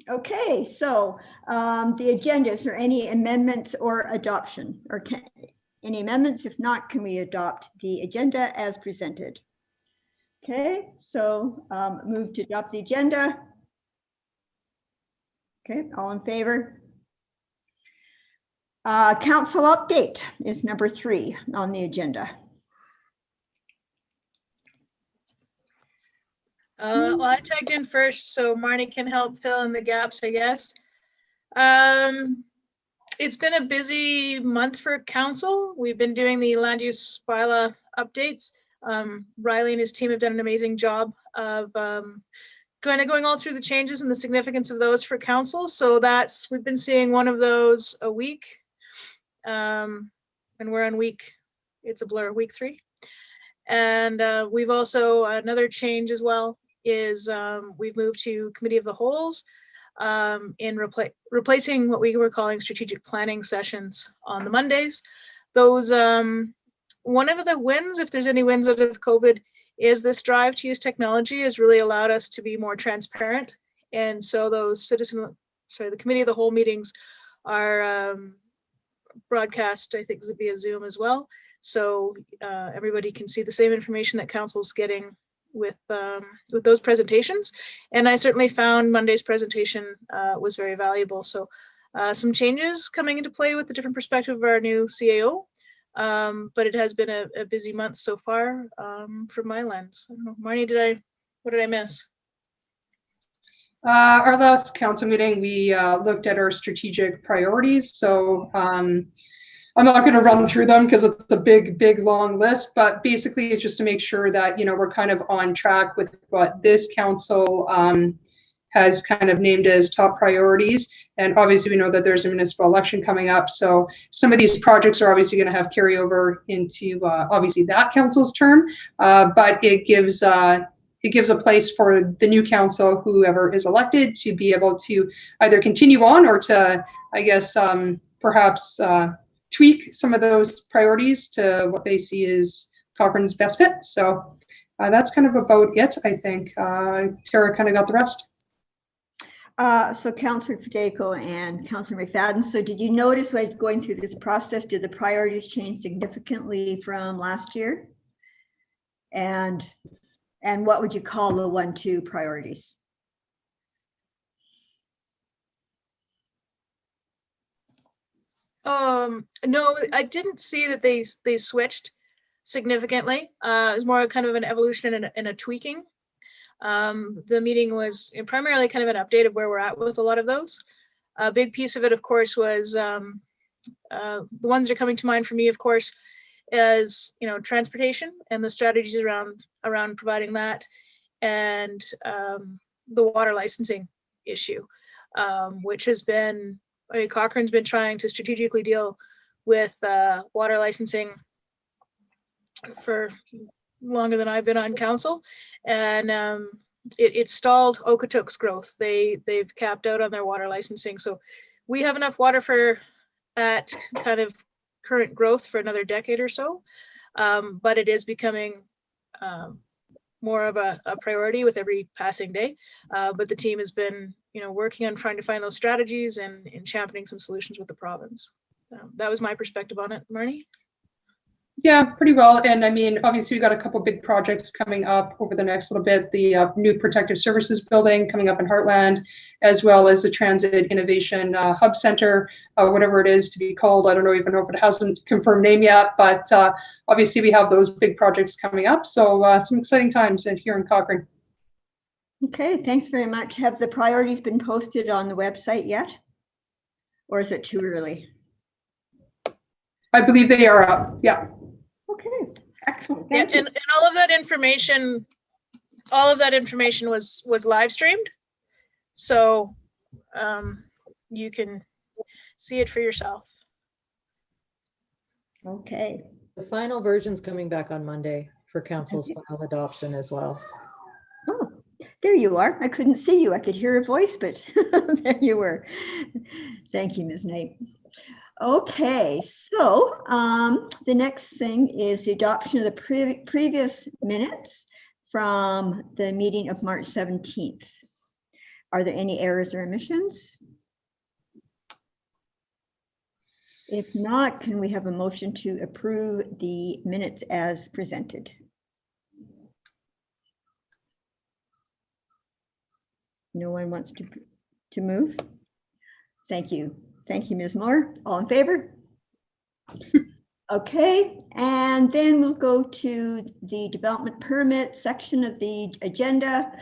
Okay, so the agenda, is there any amendments or adoption? Or any amendments? If not, can we adopt the agenda as presented? Okay, so move to adopt the agenda. Okay, all in favor? Council update is number 3 on the agenda. Well, I tagged in first, so Marnie can help fill in the gaps, I guess. It's been a busy month for council. We've been doing the land use bylaw updates. Riley and his team have done an amazing job of going all through the changes and the significance of those for council. So we've been seeing one of those a week. And we're on it's a blur, week 3. And we've also, another change as well is we've moved to committee of the wholes in replacing what we were calling strategic planning sessions on the Mondays. Those, one of the wins, if there's any wins out of COVID, is this drive to use technology has really allowed us to be more transparent. And so those the committee of the whole meetings are broadcast, I think, via Zoom as well. So everybody can see the same information that council's getting with those presentations. And I certainly found Monday's presentation was very valuable. So some changes coming into play with the different perspective of our new CAO. But it has been a busy month so far from my lens. I don't know, Marnie, what did I miss? Our last council meeting, we looked at our strategic priorities. So I'm not going to run through them because it's a big, long list, but basically it's just to make sure that, we're kind of on track with what this council has kind of named as top priorities. And obviously we know that there's a municipal election coming up. So some of these projects are obviously going to have carryover into obviously that council's term, but it gives a place for the new council, whoever is elected, to be able to either continue on or to, I guess, perhaps tweak some of those priorities to what they see as Cochrane's best fit. So that's kind of about it, I think. Tara kind of got the rest. So Councillor Fideko and Councillor McFadden, so did you notice when going through this process, did the priorities change significantly from last year? And what would you call the 1-2 priorities? No, I didn't see that they switched significantly. It was more kind of an evolution and a tweaking. The meeting was primarily kind of an update of where we're at with a lot of those. A big piece of it, of course, was the ones that are coming to mind for me, of course, is transportation and the strategies around providing that, and the water licensing issue, which has been, Cochrane's been trying to strategically deal with water licensing for longer than I've been on council, and it stalled Okotoks growth. They've capped out on their water licensing, so we have enough water at kind of current growth for another decade or so, but it is becoming more of a priority with every passing day. But the team has been working on trying to find those strategies and championing some solutions with the province. That was my perspective on it. Marnie? Yeah, pretty well. And I mean, obviously, we've got a couple big projects coming up over the next little bit. The new protective services building coming up in Heartland, as well as the Transit Innovation Hub Center, whatever it is to be called. I don't even know if it hasn't confirmed name yet, but obviously we have those big projects coming up. So some exciting times here in Cochrane. Okay, thanks very much. Have the priorities been posted on the website yet? Or is it too early? I believe they are up, yeah. Okay, excellent. Thank you. And all of that information was live streamed, so you can see it for yourself. Okay. The final version's coming back on Monday for council's final adoption as well. Oh, there you are. I couldn't see you. I could hear a voice, but there you were. Thank you, Ms. Knight. Okay, so the next thing is the adoption of the previous minutes from the meeting of March 17th. Are there any errors or omissions? If not, can we have a motion to approve the minutes as presented? No one wants to move? Thank you. Thank you, Ms. Moore. All in favor? Okay, and then we'll go to the development permit section of the agenda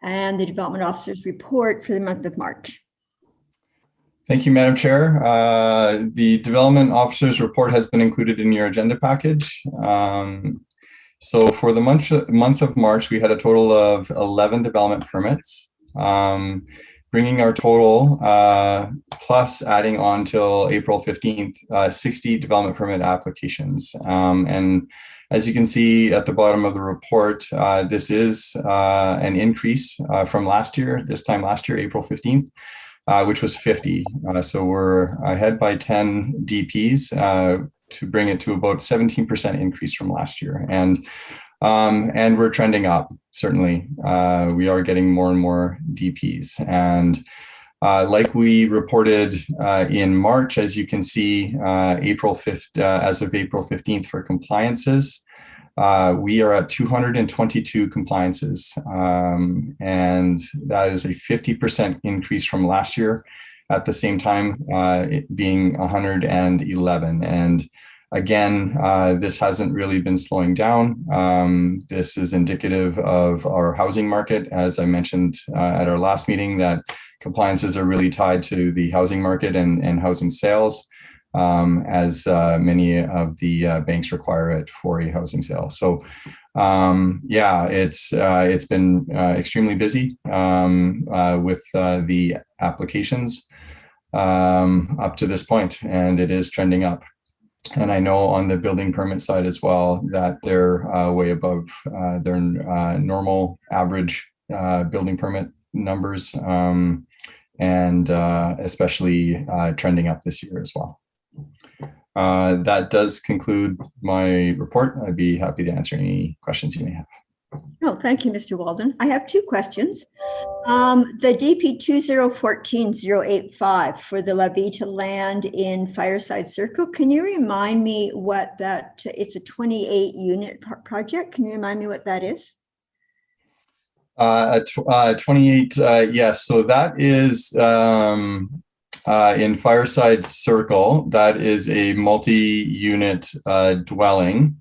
and the development officer's report for the month of March. Thank you, Madam Chair. The development officer's report has been included in your agenda package. So for the month of March, we had a total of 11 development permits, bringing our total plus adding on till April 15th, 60 development permit applications. And as you can see at the bottom of the report, this is an increase from last year, this time last year, April 15th. Which was 50. So we're ahead by 10 DPs to bring it to about 17% increase from last year. And we're trending up, certainly. We are getting more and more DPs. And like we reported in March, as you can see, April 5th, as of April 15th for compliances, we are at 222 compliances, and that is a 50% increase from last year. At the same time, it being 111. And again, this hasn't really been slowing down. This is indicative of our housing market. As I mentioned at our last meeting, that compliances are really tied to the housing market and housing sales. As many of the banks require it for a housing sale. So yeah, it's been extremely busy with the applications up to this point, and it is trending up. And I know on the building permit side as well that they're way above their normal average building permit numbers, and especially trending up this year as well. That does conclude my report. I'd be happy to answer any questions you may have. Oh, thank you, Mr. Walden. I have two questions. The DP 2014085 for the La Vita land in Fireside Circle. Can you remind me what that, it's a 28 unit project. Can you remind me what that is? 28, yes. So that is in Fireside Circle. That is a multi-unit dwelling.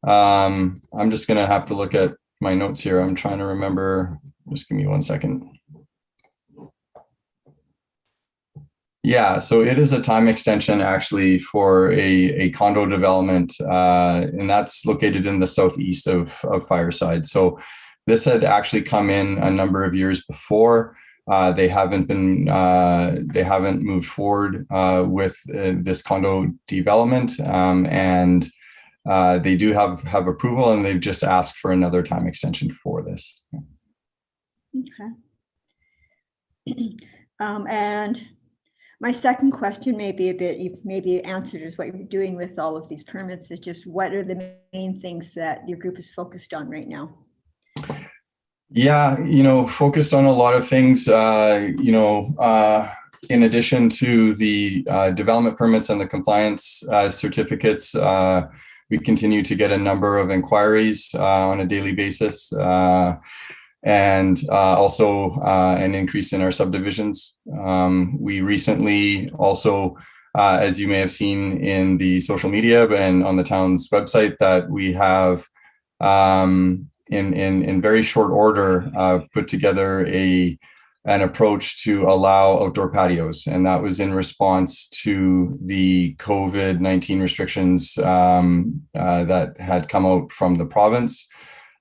I'm just going to have to look at my notes here. I'm trying to remember. Just give me 1 second. Yeah, so it is a time extension actually for a condo development, and that's located in the southeast of Fireside. So this had actually come in a number of years before. They haven't moved forward with this condo development, and they do have approval, and they've just asked for another time extension for this. Okay. And my second question may be a bit, you've maybe answered, is what you're doing with all of these permits is just what are the main things that your group is focused on right now? Yeah, focused on a lot of things, in addition to the development permits and the compliance certificates. We continue to get a number of inquiries on a daily basis, and also an increase in our subdivisions. We recently also, as you may have seen in the social media and on the town's website, that we have in very short order put together an approach to allow outdoor patios, and that was in response to the COVID-19 restrictions that had come out from the province.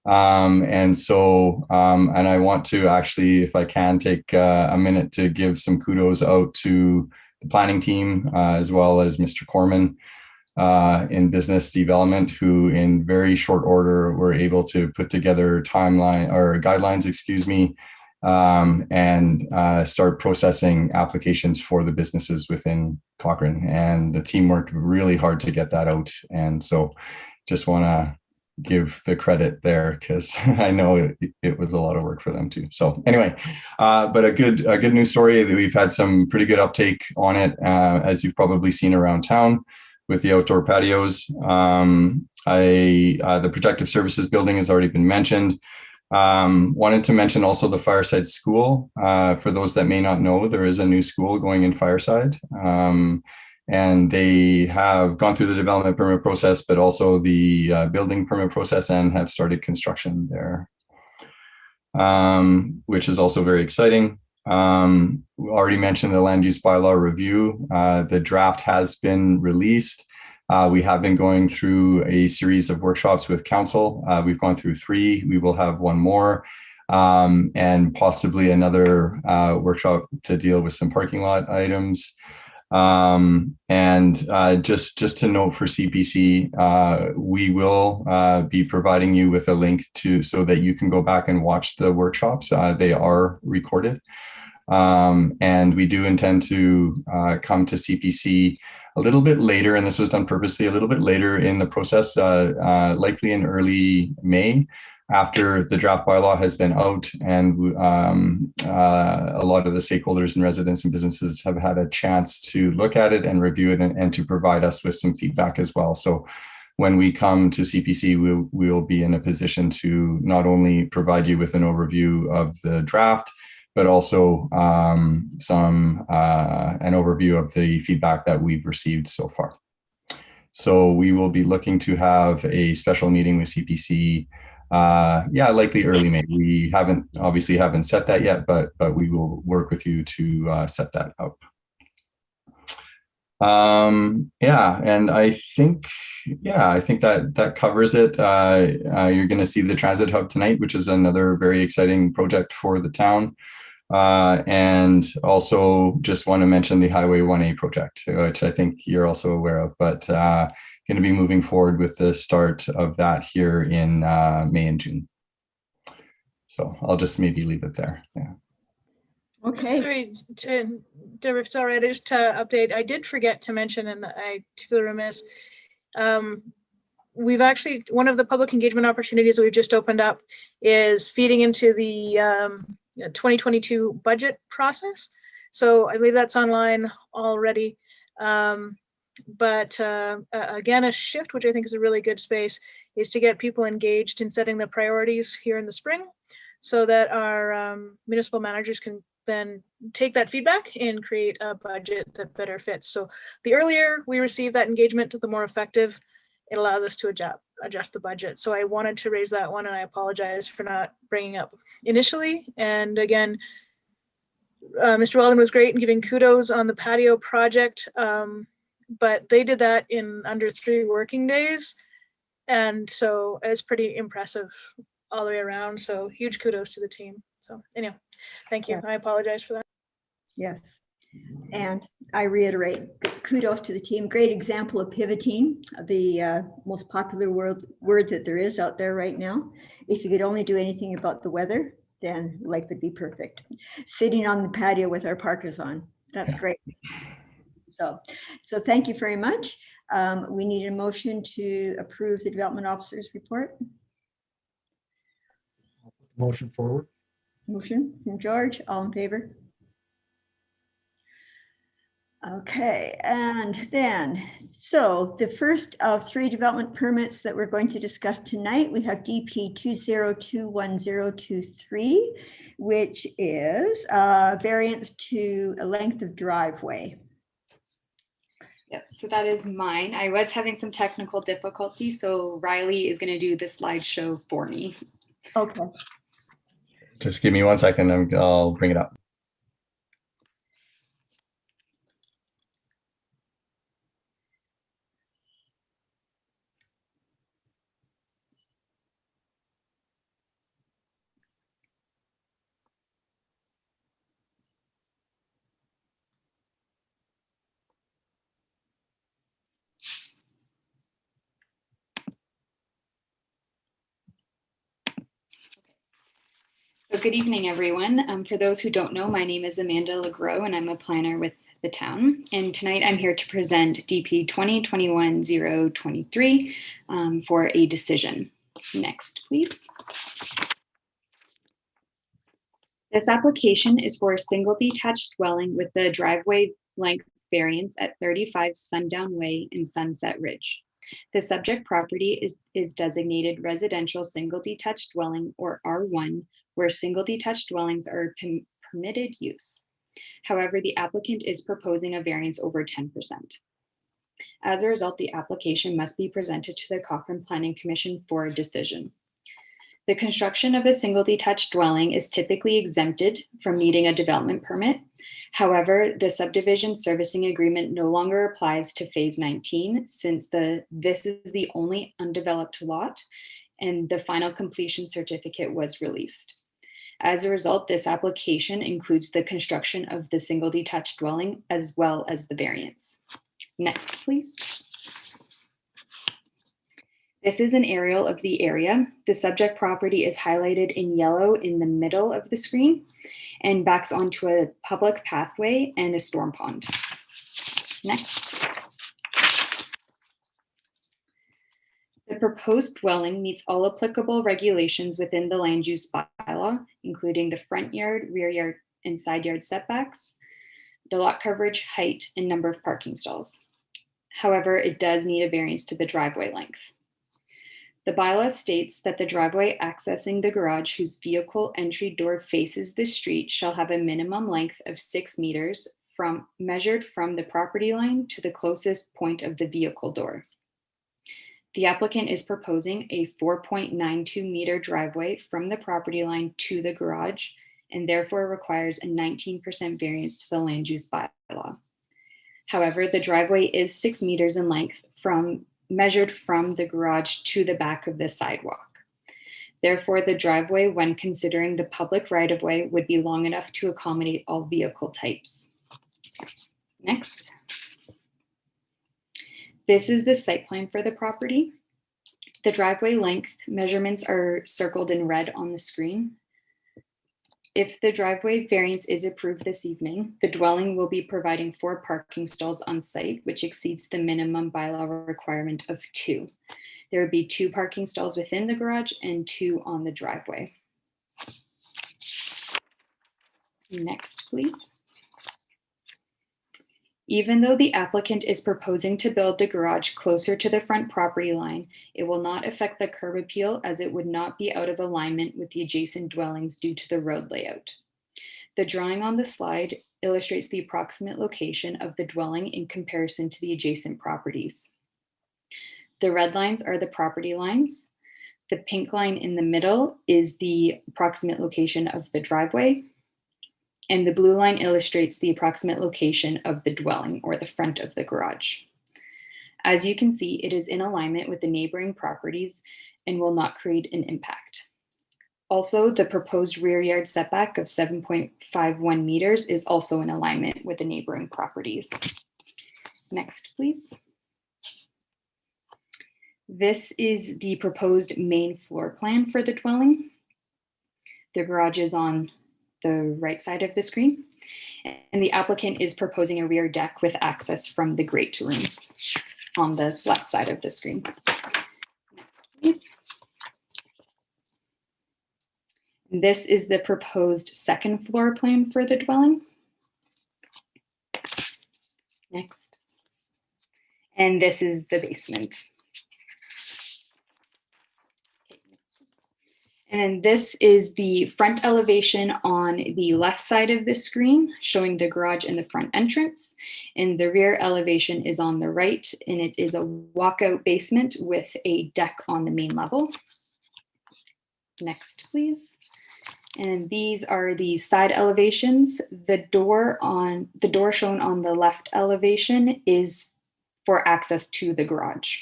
And I want to actually, if I can, take a minute to give some kudos out to the planning team, as well as Mr. Corman in business development, who in very short order were able to put together guidelines, and start processing applications for the businesses within Cochrane. And the team worked really hard to get that out. And so just want to give the credit there, because I know it was a lot of work for them too. So anyway, but a good news story. We've had some pretty good uptake on it, as you've probably seen around town with the outdoor patios. The protective services building has already been mentioned. Wanted to mention also the Fireside School. For those that may not know, there is a new school going in Fireside. And they have gone through the development permit process, but also the building permit process, and have started construction there, which is also very exciting. We already mentioned the land use bylaw review. The draft has been released. We have been going through a series of workshops with council. We've gone through 3. We will have 1 more, and possibly another workshop to deal with some parking lot items. Just to note for CPC, we will be providing you with a link so that you can go back and watch the workshops. They are recorded. And we do intend to come to CPC a little bit later, and this was done purposely, a little bit later in the process, likely in early May, after the draft bylaw has been out, and a lot of the stakeholders and residents and businesses have had a chance to look at it and review it, and to provide us with some feedback as well. So when we come to CPC, we will be in a position to not only provide you with an overview of the draft, but also an overview of the feedback that we've received so far. So we will be looking to have a special meeting with CPC, likely early May. We obviously haven't set that yet, but we will work with you to set that up. And I think that covers it. You're going to see the transit hub tonight, which is another very exciting project for the town. And also just want to mention the Highway 1A project, which I think you're also aware of, but going to be moving forward with the start of that here in May and June. So I'll just maybe leave it there. Yeah. Okay. Sorry, Deborah, if it's all right, just to update, I did forget to mention, and I feel remiss. We've actually, one of the public engagement opportunities that we've just opened up is feeding into the 2022 budget process. So I believe that's online already. But again, a shift, which I think is a really good space, is to get people engaged in setting the priorities here in the spring, so that our municipal managers can then take that feedback and create a budget that better fits. So the earlier we receive that engagement, the more effective it allows us to adjust the budget. So I wanted to raise that one, and I apologize for not bringing up initially. And again, Mr. Weldon was great in giving kudos on the patio project, but they did that in under 3 working days. And so it's pretty impressive all the way around. So huge kudos to the team. So anyhow, thank you. Yeah. I apologize for that. Yes. And I reiterate, kudos to the team. Great example of pivoting, the most popular word that there is out there right now. If you could only do anything about the weather, then life would be perfect. Sitting on the patio with our parkas on. That's great. So thank you very much. We need a motion to approve the development officer's report. Motion forward. Motion from George, all in favor? Okay, and then, so the first of 3 development permits that we're going to discuss tonight, we have DP 2021023, which is variance to a length of driveway. Yep, so that is mine. I was having some technical difficulty, so Riley is going to do the slideshow for me. Okay. Just give me 1 second, and I'll bring it up. So good evening, everyone. For those who don't know, my name is Amanda Legros, and I'm a planner with the town. And tonight I'm here to present DP 2021-023 for a decision. Next, please. This application is for a single detached dwelling with the driveway length variance at 35 Sundown Way in Sunset Ridge. The subject property is designated residential single detached dwelling, or R1, where single detached dwellings are permitted use. However, the applicant is proposing a variance over 10%. As a result, the application must be presented to the Cochrane Planning Commission for a decision. The construction of a single detached dwelling is typically exempted from needing a development permit. However, the subdivision servicing agreement no longer applies to phase 19 since this is the only undeveloped lot and the final completion certificate was released. As a result, this application includes the construction of the single detached dwelling as well as the variance. Next, please. This is an aerial of the area. The subject property is highlighted in yellow in the middle of the screen and backs onto a public pathway and a storm pond. Next. The proposed dwelling meets all applicable regulations within the land use bylaw, including the front yard, rear yard, and side yard setbacks, the lot coverage, height, and number of parking stalls. However, it does need a variance to the driveway length. The bylaw states that the driveway accessing the garage whose vehicle entry door faces the street shall have a minimum length of 6 meters measured from the property line to the closest point of the vehicle door. The applicant is proposing a 4.92 meter driveway from the property line to the garage and therefore requires a 19% variance to the land use bylaw. However, the driveway is 6 meters in length measured from the garage to the back of the sidewalk. Therefore, the driveway, when considering the public right-of-way, would be long enough to accommodate all vehicle types. Next. This is the site plan for the property. The driveway length measurements are circled in red on the screen. If the driveway variance is approved this evening, the dwelling will be providing 4 parking stalls on site, which exceeds the minimum bylaw requirement of 2. There would be 2 parking stalls within the garage and 2 on the driveway. Next, please. Even though the applicant is proposing to build the garage closer to the front property line, it will not affect the curb appeal as it would not be out of alignment with the adjacent dwellings due to the road layout. The drawing on the slide illustrates the approximate location of the dwelling in comparison to the adjacent properties. The red lines are the property lines. The pink line in the middle is the approximate location of the driveway. And the blue line illustrates the approximate location of the dwelling or the front of the garage. As you can see, it is in alignment with the neighboring properties and will not create an impact. Also, the proposed rear yard setback of 7.51 meters is also in alignment with the neighboring properties. Next, please. This is the proposed main floor plan for the dwelling. The garage is on the right side of the screen, and the applicant is proposing a rear deck with access from the great room on the left side of the screen. Next, please. This is the proposed second floor plan for the dwelling. Next. And this is the basement. And then this is the front elevation on the left side of the screen, showing the garage and the front entrance. And the rear elevation is on the right, and it is a walkout basement with a deck on the main level. Next, please. And these are the side elevations. The door shown on the left elevation is for access to the garage.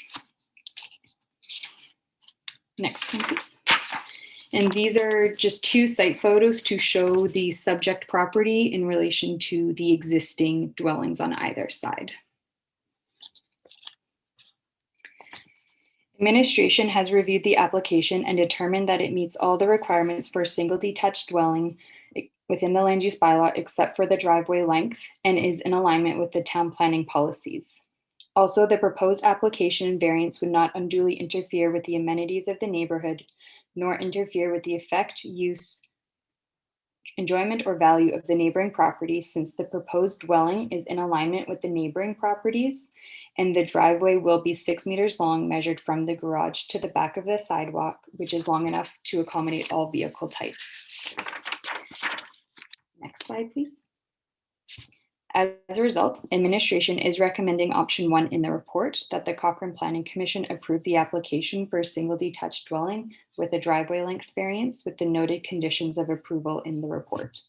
Next one, please. And these are just 2 site photos to show the subject property in relation to the existing dwellings on either side. Administration has reviewed the application and determined that it meets all the requirements for a single detached dwelling within the land use bylaw except for the driveway length and is in alignment with the town planning policies. Also, the proposed application and variance would not unduly interfere with the amenities of the neighborhood, nor interfere with the effect, use, enjoyment, or value of the neighboring properties, since the proposed dwelling is in alignment with the neighboring properties, and the driveway will be 6 meters long, measured from the garage to the back of the sidewalk, which is long enough to accommodate all vehicle types. Next slide, please. As a result, administration is recommending option 1 in the report, that the Cochrane Planning Commission approve the application for a single detached dwelling with a driveway length variance with the noted conditions of approval in the report.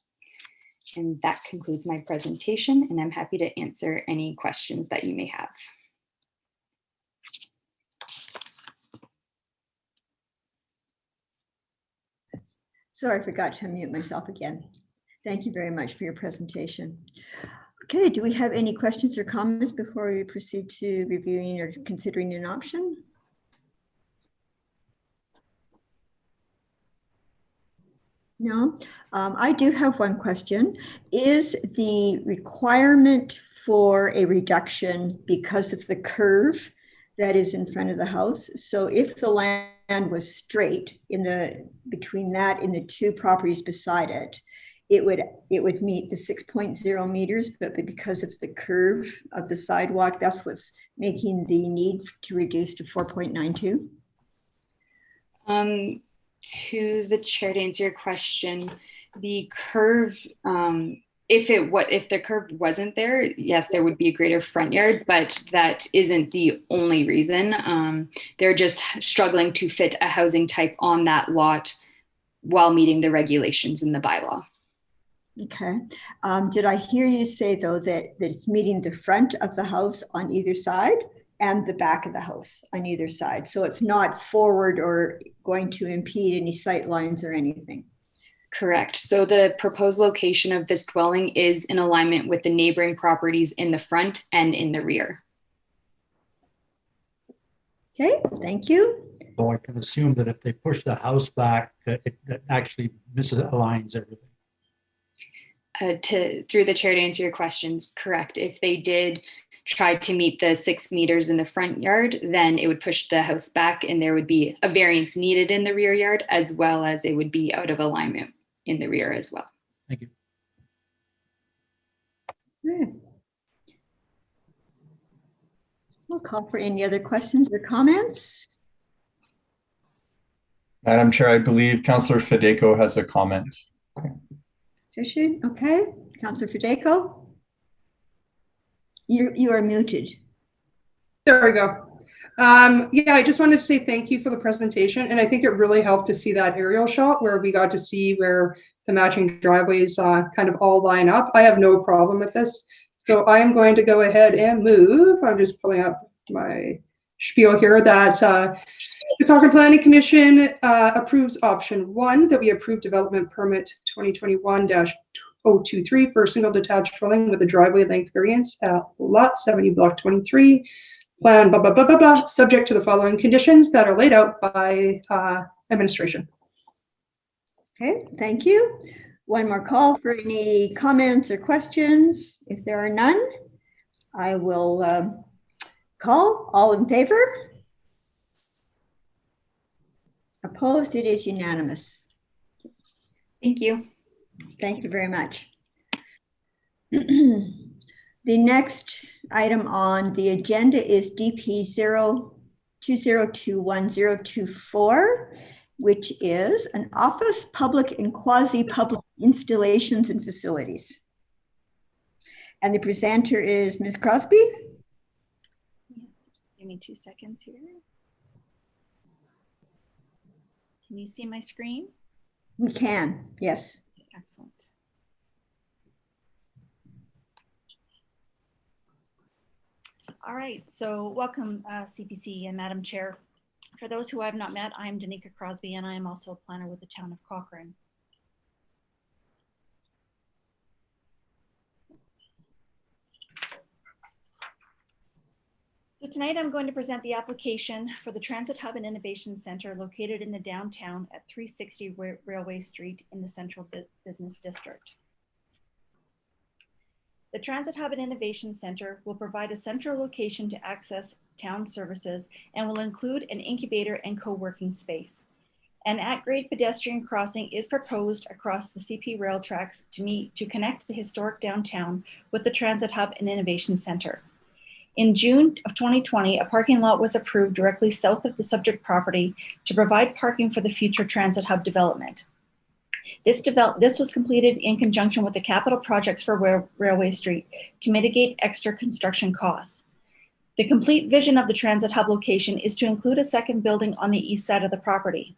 And that concludes my presentation, and I'm happy to answer any questions that you may have. Sorry, I forgot to unmute myself again. Thank you very much for your presentation. Okay, do we have any questions or comments before we proceed to reviewing or considering an option? No, I do have one question. Is the requirement for a reduction because of the curve that is in front of the house? So if the land was straight between that and the two properties beside it, it would meet the 6.0 meters, but because of the curve of the sidewalk, that's what's making the need to reduce to 4.92. To the chair, to answer your question, the curve, if the curve wasn't there, yes, there would be a greater front yard, but that isn't the only reason. They're just struggling to fit a housing type on that lot while meeting the regulations in the bylaw. Okay. Did I hear you say, though, that it's meeting the front of the house on either side and the back of the house on either side? So it's not forward or going to impede any sight lines or anything? Correct. So the proposed location of this dwelling is in alignment with the neighboring properties in the front and in the rear. Okay, thank you. So I can assume that if they push the house back, that that actually misaligns everything. Through the chair, to answer your questions, correct. If they did try to meet the 6 meters in the front yard, then it would push the house back and there would be a variance needed in the rear yard, as well as it would be out of alignment in the rear as well. Thank you. Okay. We'll call for any other questions or comments. Madam Chair, I believe Councillor Fedeko has a comment. Does she? Okay. Councillor Fedeko? You are muted. There we go. Yeah, I just wanted to say thank you for the presentation. And I think it really helped to see that aerial shot where we got to see where the matching driveways kind of all line up. I have no problem with this. So I am going to go ahead and move. I'm just pulling up my spiel here that the Cochrane Planning Commission approves option 1, that we approve development permit 2021-023 for a single detached dwelling with a driveway length variance at lot 70, block 23. Plan, blah, blah, blah, blah, blah, subject to the following conditions that are laid out by administration. Okay, thank you. One more call for any comments or questions. If there are none, I will call. All in favor? Opposed? It is unanimous. Thank you. Thank you very much. The next item on the agenda is DP 2021-024, which is an office, public, and quasi-public installations and facilities. And the presenter is Ms. Crosby. Yes, just give me 2 seconds here. Can you see my screen? We can, yes. Excellent. All right, so welcome CPC and Madam Chair. For those who I have not met, I'm Danica Crosby and I am also a planner with the town of Cochrane. So tonight I'm going to present the application for the Transit Hub and Innovation Center located in the downtown at 360 Railway Street in the Central Business District. The Transit Hub and Innovation Center will provide a central location to access town services and will include an incubator and co-working space. An at-grade pedestrian crossing is proposed across the CP rail tracks to connect the historic downtown with the Transit Hub and Innovation Center. In June of 2020, a parking lot was approved directly south of the subject property to provide parking for the future Transit Hub development. This was completed in conjunction with the capital projects for Railway Street to mitigate extra construction costs. The complete vision of the Transit Hub location is to include a second building on the east side of the property.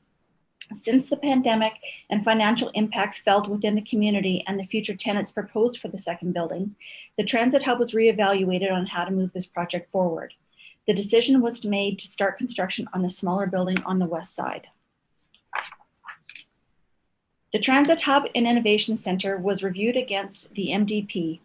Since the pandemic and financial impacts felt within the community and the future tenants proposed for the second building, the Transit Hub was reevaluated on how to move this project forward. The decision was made to start construction on the smaller building on the west side. The Transit Hub and Innovation Center was reviewed against the MDP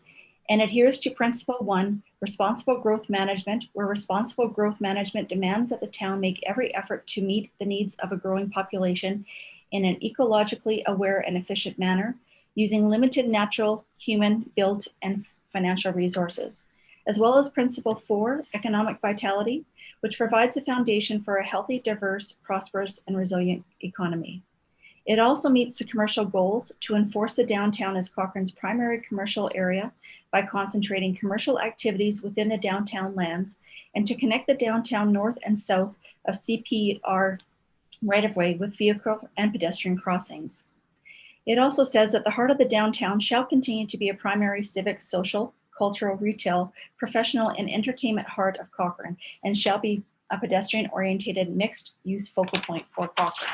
and adheres to Principle 1, Responsible Growth Management, where responsible growth management demands that the town make every effort to meet the needs of a growing population in an ecologically aware and efficient manner, using limited natural, human, built, and financial resources, as well as Principle 4, Economic Vitality, which provides a foundation for a healthy, diverse, prosperous, and resilient economy. It also meets the commercial goals to enforce the downtown as Cochrane's primary commercial area by concentrating commercial activities within the downtown lands and to connect the downtown north and south of CPR right-of-way with vehicle and pedestrian crossings. It also says that the heart of the downtown shall continue to be a primary civic, social, cultural, retail, professional, and entertainment heart of Cochrane and shall be a pedestrian-oriented mixed-use focal point for Cochrane.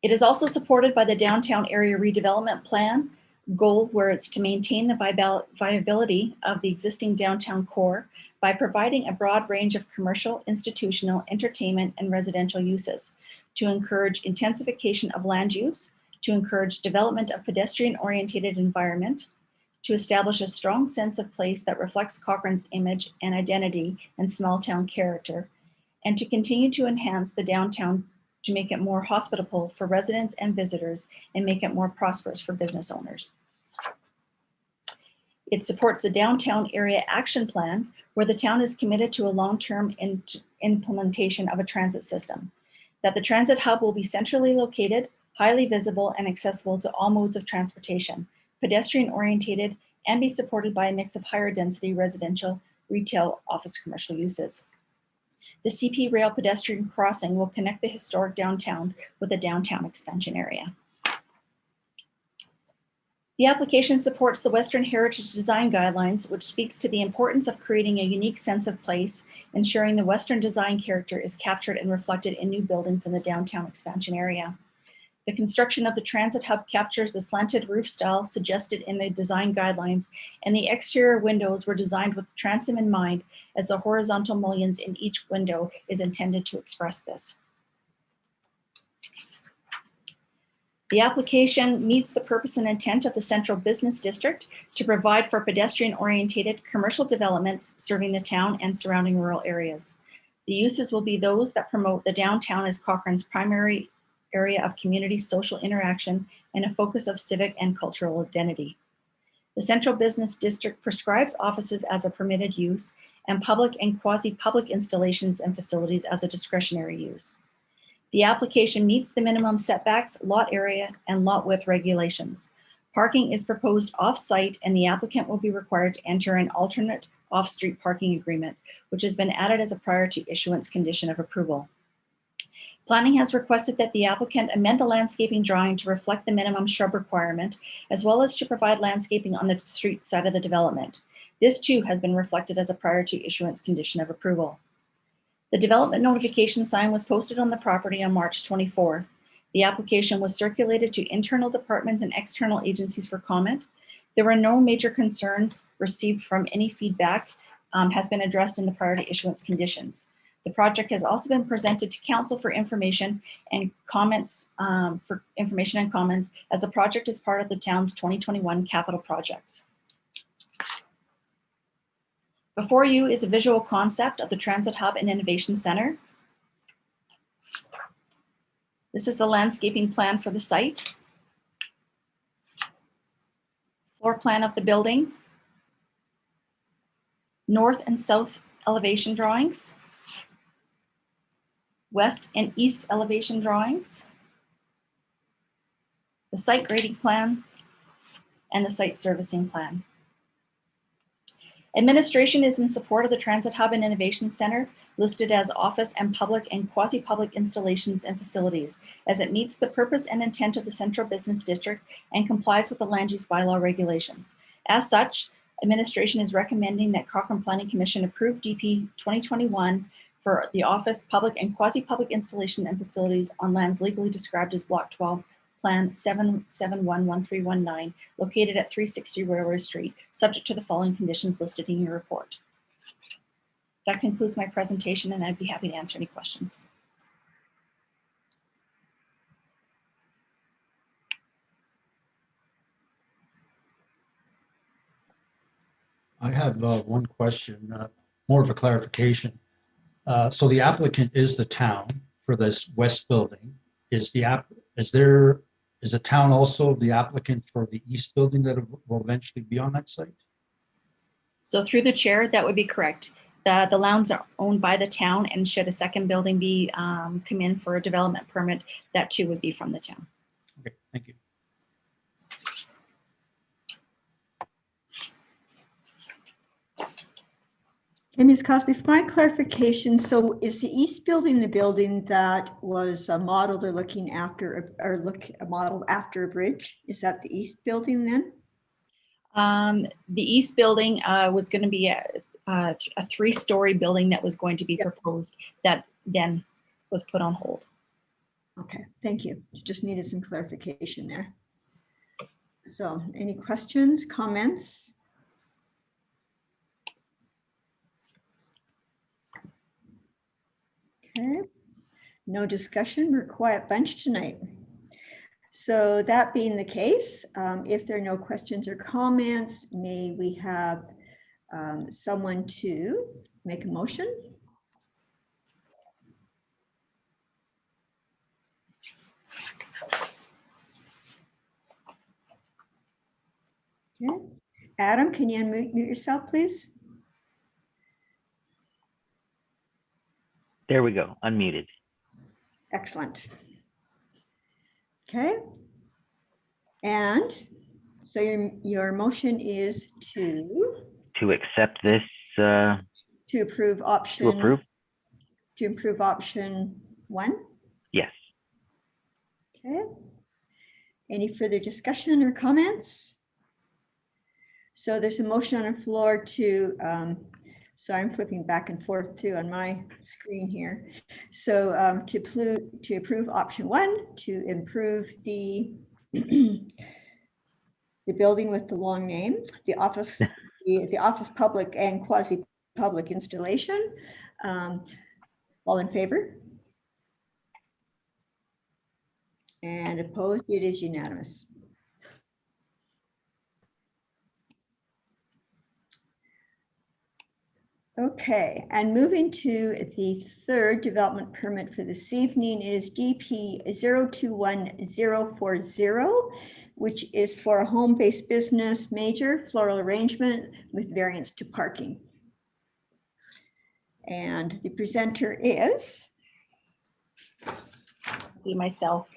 It is also supported by the Downtown Area Redevelopment Plan goal, where it's to maintain the viability of the existing downtown core by providing a broad range of commercial, institutional, entertainment, and residential uses, to encourage intensification of land use, to encourage development of pedestrian-oriented environment, to establish a strong sense of place that reflects Cochrane's image and identity and small town character, and to continue to enhance the downtown to make it more hospitable for residents and visitors and make it more prosperous for business owners. It supports the Downtown Area Action Plan, where the town is committed to a long-term implementation of a transit system, that the transit hub will be centrally located, highly visible, and accessible to all modes of transportation, pedestrian-oriented, and be supported by a mix of higher density residential, retail, office, commercial uses. The CP Rail pedestrian crossing will connect the historic downtown with the downtown expansion area. The application supports the Western Heritage Design Guidelines, which speaks to the importance of creating a unique sense of place, ensuring the Western design character is captured and reflected in new buildings in the downtown expansion area. The construction of the transit hub captures the slanted roof style suggested in the design guidelines, and the exterior windows were designed with transom in mind, as the horizontal mullions in each window is intended to express this. The application meets the purpose and intent of the Central Business District to provide for pedestrian-oriented commercial developments serving the town and surrounding rural areas. The uses will be those that promote the downtown as Cochrane's primary area of community social interaction and a focus of civic and cultural identity. The Central Business District prescribes offices as a permitted use and public and quasi-public installations and facilities as a discretionary use. The application meets the minimum setbacks, lot area, and lot width regulations. Parking is proposed off-site, and the applicant will be required to enter an alternate off-street parking agreement, which has been added as a prior to issuance condition of approval. Planning has requested that the applicant amend the landscaping drawing to reflect the minimum shrub requirement, as well as to provide landscaping on the street side of the development. This too has been reflected as a prior to issuance condition of approval. The development notification sign was posted on the property on March 24. The application was circulated to internal departments and external agencies for comment. There were no major concerns received from any feedback has been addressed in the prior to issuance conditions. The project has also been presented to council for information and comments, as the project is part of the town's 2021 capital projects. Before you is a visual concept of the Transit Hub and Innovation Center. This is the landscaping plan for the site. Floor plan of the building. North and south elevation drawings. West and east elevation drawings. The site grading plan and the site servicing plan. Administration is in support of the Transit Hub and Innovation Center, listed as office and public and quasi-public installations and facilities, as it meets the purpose and intent of the Central Business District and complies with the land use bylaw regulations. As such, administration is recommending that Cochrane Planning Commission approve DP 2021 for the office, public and quasi-public installation and facilities on lands legally described as Block 12, Plan 7711319, located at 360 Railway Street, subject to the following conditions listed in your report. That concludes my presentation, and I'd be happy to answer any questions. I have one question, more of a clarification. So the applicant is the town for this west building. Is the town also the applicant for the east building that will eventually be on that site? So through the chair, that would be correct. The lands are owned by the town, and should a second building be come in for a development permit, that too would be from the town. Okay, thank you. Okay, Ms. Cosby, for my clarification, so is the east building the building that was modeled or modeled after a bridge? Is that the east building then? The east building was going to be a 3-story building that was going to be proposed, that then was put on hold. Okay, thank you. Just needed some clarification there. So any questions, comments? Okay, no discussion. We're a quiet bunch tonight. So that being the case, if there are no questions or comments, may we have someone to make a motion? Okay, Adam, can you unmute yourself, please? There we go, unmuted. Excellent. Okay. And so your motion is to accept this, to approve option. to approve? To approve option 1? Yes. Okay. Any further discussion or comments? So there's a motion on the floor to, so I'm flipping back and forth too on my screen here. So to approve option 1, to improve the building with the long name, the office, the office public and quasi-public installation. All in favor? And opposed? It is unanimous. Okay, and moving to the third development permit for this evening, it is DP 021040, which is for a home-based business major floral arrangement with variance to parking. And the presenter is? Be myself.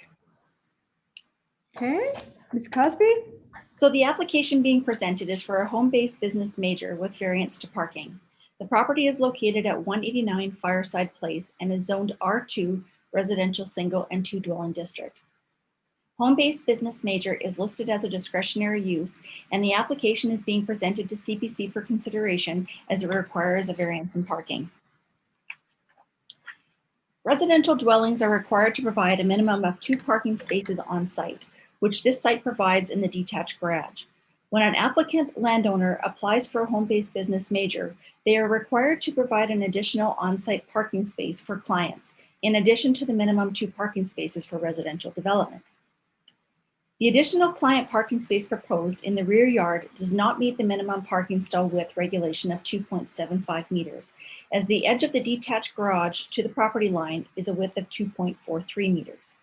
Okay, Ms. Cosby? So the application being presented is for a home-based business major with variance to parking. The property is located at 189 Fireside Place and is zoned R2 residential single and 2 dwelling district. Home-based business major is listed as a discretionary use, and the application is being presented to CPC for consideration as it requires a variance in parking. Residential dwellings are required to provide a minimum of 2 parking spaces on site, which this site provides in the detached garage. When an applicant landowner applies for a home-based business major, they are required to provide an additional on-site parking space for clients, in addition to the minimum 2 parking spaces for residential development. The additional client parking space proposed in the rear yard does not meet the minimum parking stall width regulation of 2.75 meters, as the edge of the detached garage to the property line is a width of 2.43 meters.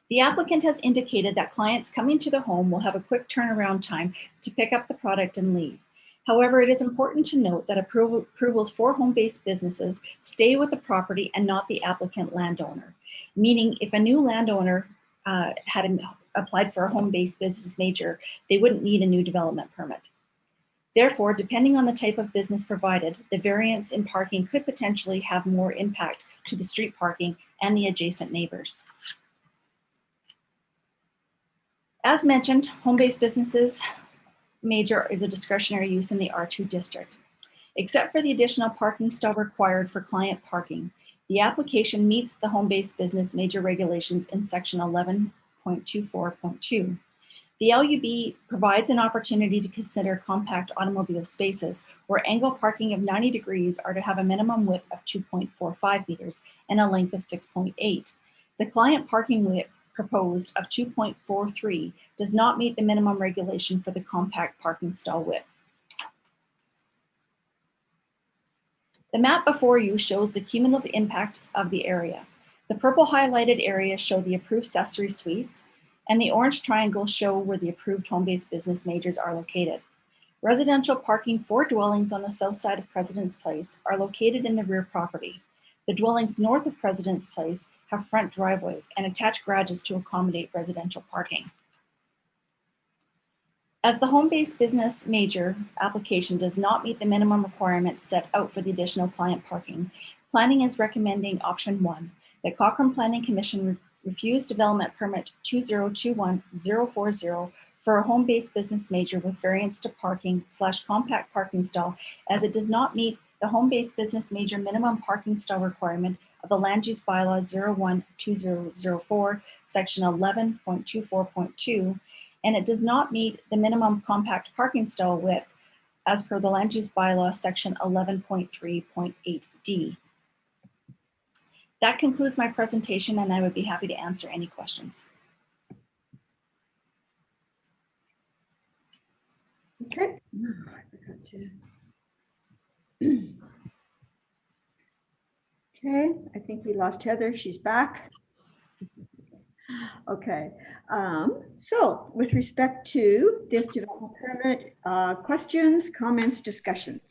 The applicant has indicated that clients coming to the home will have a quick turnaround time to pick up the product and leave. However, it is important to note that approvals for home-based businesses stay with the property and not the applicant landowner, meaning if a new landowner had applied for a home-based business major, they wouldn't need a new development permit. Therefore, depending on the type of business provided, the variance in parking could potentially have more impact to the street parking and the adjacent neighbors. As mentioned, home-based businesses major is a discretionary use in the R2 district. Except for the additional parking stall required for client parking, the application meets the home-based business major regulations in section 11.24.2. The LUB provides an opportunity to consider compact automobile spaces where angle parking of 90 degrees are to have a minimum width of 2.45 meters and a length of 6.8. The client parking width proposed of 2.43 does not meet the minimum regulation for the compact parking stall width. The map before you shows the cumulative impact of the area. The purple highlighted areas show the approved accessory suites, and the orange triangles show where the approved home-based business majors are located. Residential parking for dwellings on the south side of President's Place are located in the rear property. The dwellings north of President's Place have front driveways and attached garages to accommodate residential parking. As the home-based business major application does not meet the minimum requirements set out for the additional client parking, planning is recommending option 1, that Cochrane Planning Commission refuse development permit 2021040 for a home-based business major with variance to parking / compact parking stall, as it does not meet the home-based business major minimum parking stall requirement of the Land Use Bylaw 012004, section 11.24.2, and it does not meet the minimum compact parking stall width as per the Land Use Bylaw section 11.3.8D. That concludes my presentation, and I would be happy to answer any questions. Okay. Okay, I think we lost Heather. She's back. Okay, so with respect to this development permit, questions, comments, discussions?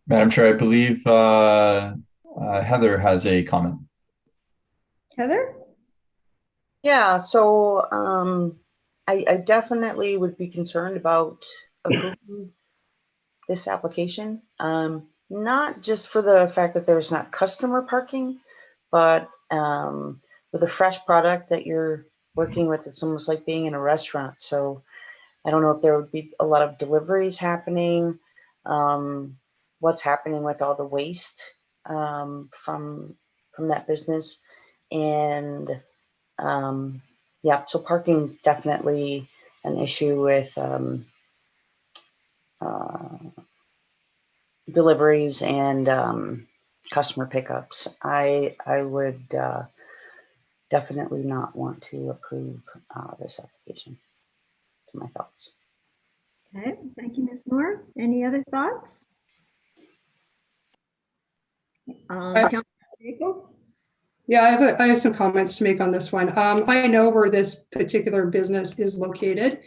Madam Chair, I believe Heather has a comment. Heather? Yeah, so I definitely would be concerned about approving this application. Not just for the fact that there's not customer parking, but with a fresh product that you're working with, it's almost like being in a restaurant. So I don't know if there would be a lot of deliveries happening, what's happening with all the waste from that business. And yeah, so parking is definitely an issue with deliveries and customer pickups. I would definitely not want to approve this application. To my thoughts. Okay, thank you, Ms. Moore. Any other thoughts? Councilor Pacheco? Yeah, I have some comments to make on this one. I know where this particular business is located.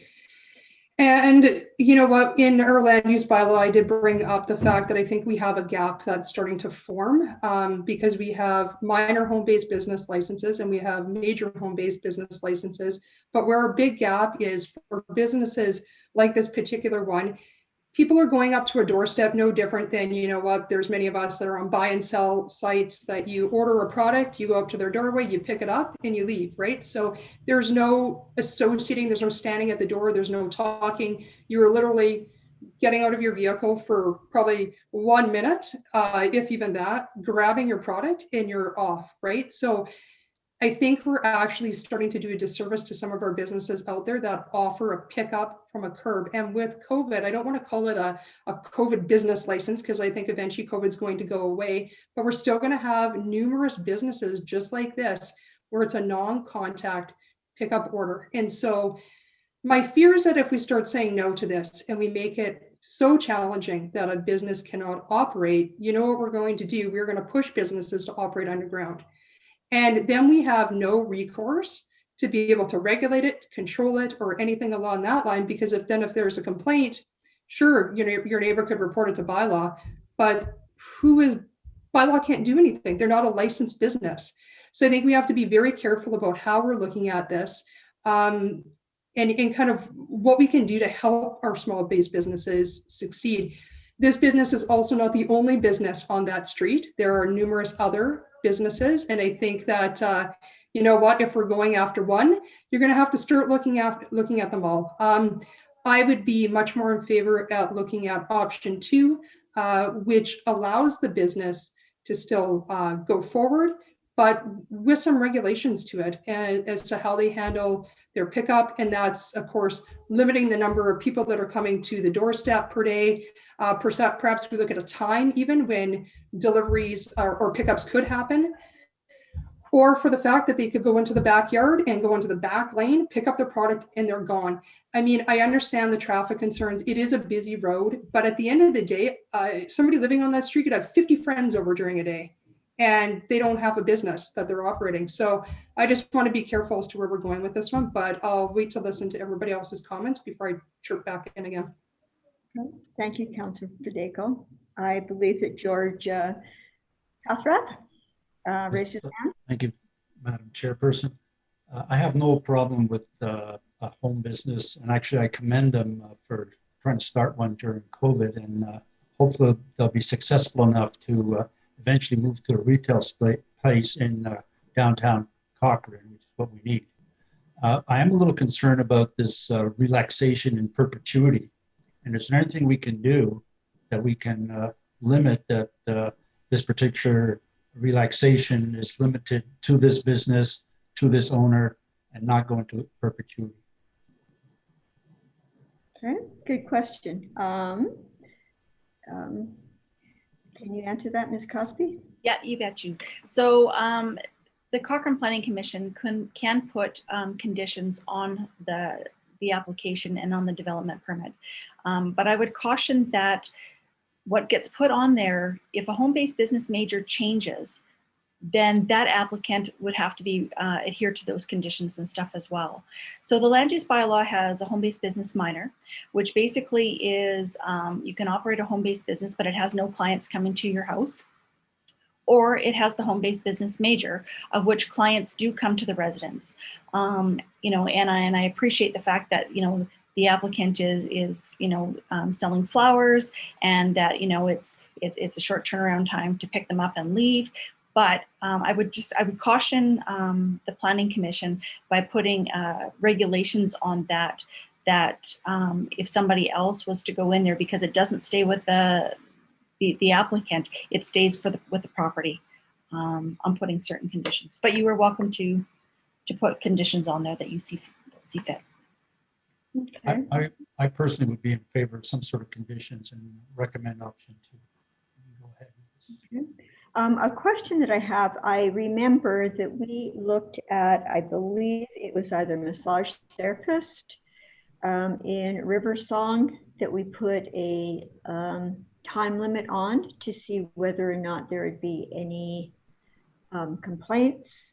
And you know what, in our land use bylaw, I did bring up the fact that I think we have a gap that's starting to form because we have minor home-based business licenses and we have major home-based business licenses. But where our big gap is for businesses like this particular one, people are going up to a doorstep no different than, you know what, there's many of us that are on buy and sell sites that you order a product, you go up to their doorway, you pick it up and you leave, right? So there's no associating, there's no standing at the door, there's no talking. You're literally getting out of your vehicle for probably 1 minute, if even that, grabbing your product and you're off, right? So I think we're actually starting to do a disservice to some of our businesses out there that offer a pickup from a curb. And with COVID, I don't want to call it a COVID business license because I think eventually COVID is going to go away, but we're still going to have numerous businesses just like this where it's a non-contact pickup order. And so my fear is that if we start saying no to this and we make it so challenging that a business cannot operate, you know what we're going to do? We're going to push businesses to operate underground. And then we have no recourse to be able to regulate it, control it, or anything along that line, because if there's a complaint, sure, your neighbor could report it to bylaw, but bylaw can't do anything. They're not a licensed business. So I think we have to be very careful about how we're looking at this, and kind of what we can do to help our small base businesses succeed. This business is also not the only business on that street. There are numerous other businesses. And I think that, you know what, if we're going after one, you're going to have to start looking at them all. I would be much more in favor at looking at option 2, which allows the business to still go forward, but with some regulations to it as to how they handle their pickup. And that's, of course, limiting the number of people that are coming to the doorstep per day. Perhaps we look at a time even when deliveries or pickups could happen, or for the fact that they could go into the backyard and go into the back lane, pick up their product, and they're gone. I mean, I understand the traffic concerns. It is a busy road, but at the end of the day, somebody living on that street could have 50 friends over during a day, and they don't have a business that they're operating. So I just want to be careful as to where we're going with this one, but I'll wait to listen to everybody else's comments before I chirp back in again. Thank you, Councillor Fideko. I believe that George Pathrath raised his hand. Thank you, Madam Chairperson. I have no problem with a home business, and actually I commend them for trying to start one during COVID, and hopefully they'll be successful enough to eventually move to a retail place in downtown Cochrane, which is what we need. I am a little concerned about this relaxation in perpetuity, and is there anything we can do that we can limit that this particular relaxation is limited to this business, to this owner, and not go into perpetuity? Okay, good question. Can you answer that, Ms. Cosby? Yeah, you bet you. So the Cochrane Planning Commission can put conditions on the application and on the development permit. But I would caution that what gets put on there, if a home-based business major changes, then that applicant would have to be adhere to those conditions and stuff as well. So the land use bylaw has a home-based business minor, which basically is you can operate a home-based business, but it has no clients coming to your house. Or it has the home-based business major, of which clients do come to the residence. You know, and I appreciate the fact that, you know, the applicant is selling flowers, and that, you know, it's a short turnaround time to pick them up and leave. But I would caution the Planning Commission by putting regulations on that if somebody else was to go in there, because it doesn't stay with the applicant, it stays with the property. I'm putting certain conditions, but you are welcome to put conditions on there that you see fit. Okay. I personally would be in favor of some sort of conditions and recommend option 2. Go ahead. Okay. A question that I have, I remember that we looked at, I believe it was either massage therapist in Riversong, that we put a time limit on to see whether or not there would be any complaints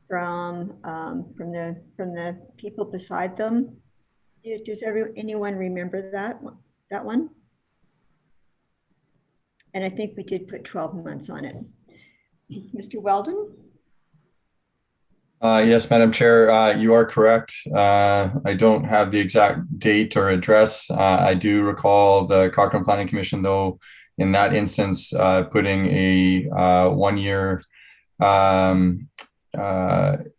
from the people beside them. Does anyone remember that one? And I think we did put 12 months on it. Mr. Weldon? Yes, Madam Chair, you are correct. I don't have the exact date or address. I do recall the Cochrane Planning Commission, though, in that instance, putting a 1-year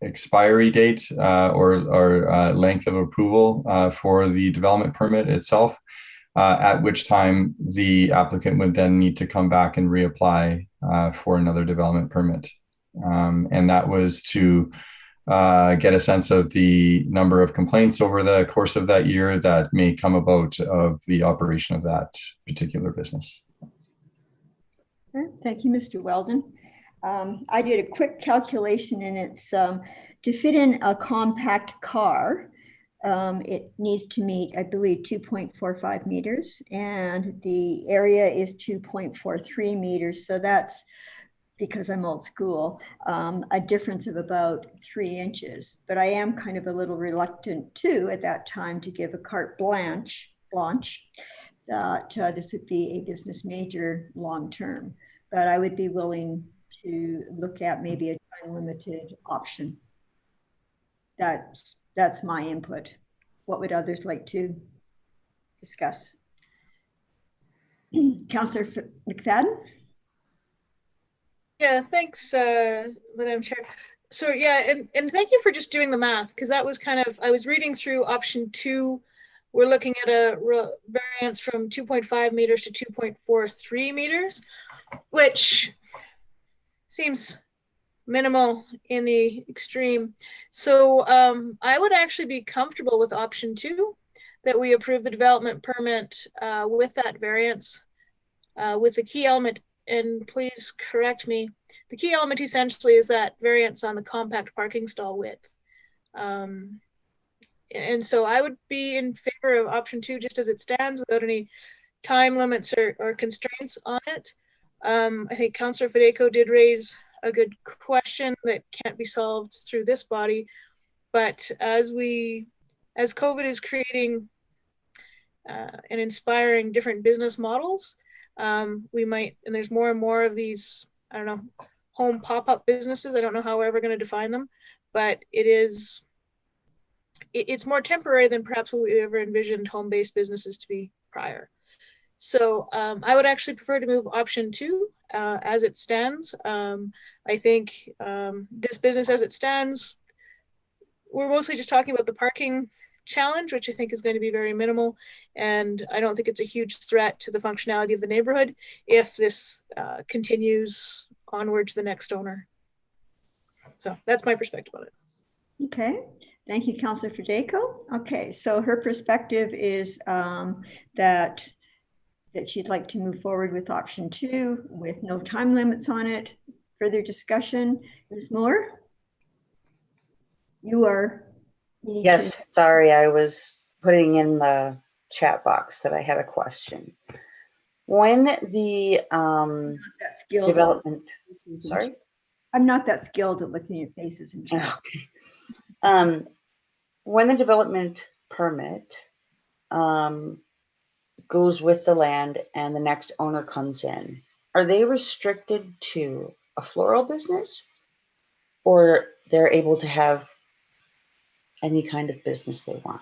expiry date or length of approval for the development permit itself, at which time the applicant would then need to come back and reapply for another development permit. And that was to get a sense of the number of complaints over the course of that year that may come about of the operation of that particular business. Okay, thank you, Mr. Weldon. I did a quick calculation, and it's to fit in a compact car, It needs to meet, I believe, 2.45 meters, and the area is 2.43 meters. So that's, because I'm old school, a difference of about 3 inches. But I am kind of a little reluctant too at that time to give a carte blanche that this would be a business major long term. But I would be willing to look at maybe a time limited option. That's my input. What would others like to discuss? Councillor McFadden? Yeah, thanks, Madam Chair. So yeah, and thank you for just doing the math, because that was kind of, I was reading through option 2. We're looking at a variance from 2.5 meters to 2.43 meters, which seems minimal in the extreme. So I would actually be comfortable with option 2, that we approve the development permit with that variance, with the key element, and please correct me, the key element essentially is that variance on the compact parking stall width. And so I would be in favor of option 2 just as it stands, without any time limits or constraints on it. I think Councillor Federico did raise a good question that can't be solved through this body, but as COVID is creating and inspiring different business models, we might, and there's more and more of these, I don't know, home pop-up businesses. I don't know how we're ever going to define them, but it's more temporary than perhaps what we ever envisioned home-based businesses to be prior. So I would actually prefer to move option 2 as it stands. I think this business as it stands, we're mostly just talking about the parking challenge, which I think is going to be very minimal. And I don't think it's a huge threat to the functionality of the neighborhood if this continues onward to the next owner. So that's my perspective on it. Okay, thank you, Councillor Federico. Okay, so her perspective is that she'd like to move forward with option 2 with no time limits on it. Further discussion, Ms. Moore? Yes, sorry, I was putting in the chat box that I had a question. When the development, sorry? I'm not that skilled at looking at faces in chat. Okay. When the development permit goes with the land and the next owner comes in, are they restricted to a floral business, or they're able to have any kind of business they want?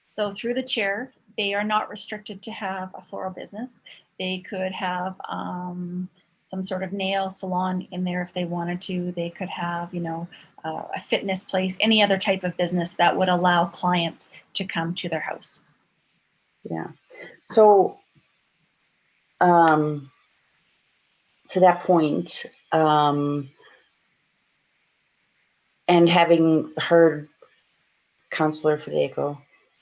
So through the chair, they are not restricted to have a floral business. They could have some sort of nail salon in there if they wanted to. They could have, you know, a fitness place, any other type of business that would allow clients to come to their house. Yeah. So to that point, and having heard Councillor Federico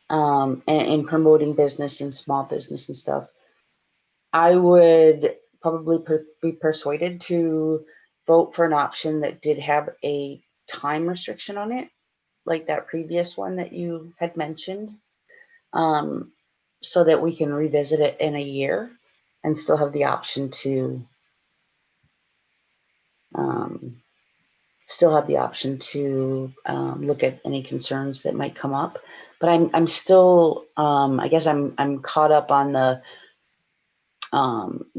and promoting business and small business and stuff, I would probably be persuaded to vote for an option that did have a time restriction on it, like that previous one that you had mentioned, so that we can revisit it in a year and still have the option to look at any concerns that might come up. But I'm still, I guess I'm caught up on the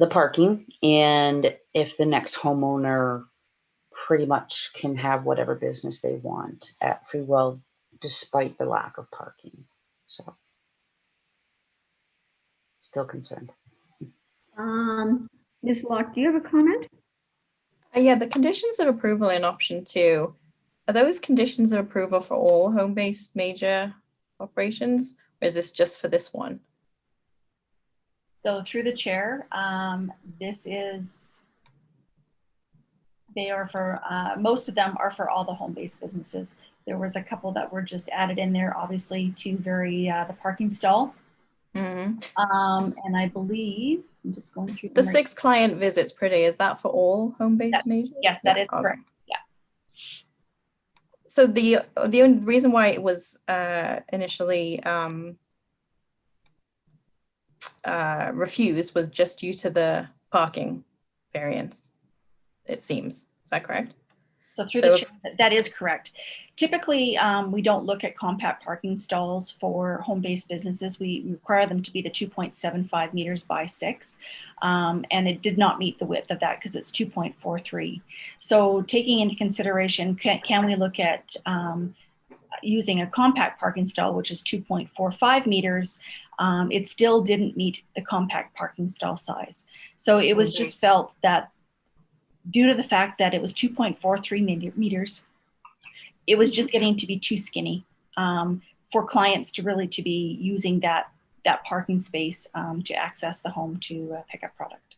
parking, and if the next homeowner pretty much can have whatever business they want at free will, despite the lack of parking. So still concerned. Ms. Locke, do you have a comment? Yeah, the conditions of approval in option 2, are those conditions of approval for all home-based major operations, or is this just for this one? So through the chair, they are for, most of them are for all the home-based businesses. There was a couple that were just added in there, obviously, to vary the parking stall. Mm-hmm. And I believe, I'm just going through the 6 client visits per day, is that for all home-based majors? Yes, that is correct. Yeah. So the only reason why it was initially refused was just due to the parking variance, it seems. Is that correct? So through So the chair, that is correct. Typically, we don't look at compact parking stalls for home-based businesses. We require them to be the 2.75 meters by 6. And it did not meet the width of that because it's 2.43. So taking into consideration, can we look at using a compact parking stall, which is 2.45 meters, it still didn't meet the compact parking stall size. So it was just felt that due to the fact that it was 2.43 meters, it was just getting to be too skinny for clients to really to be using that parking space to access the home to pick up product.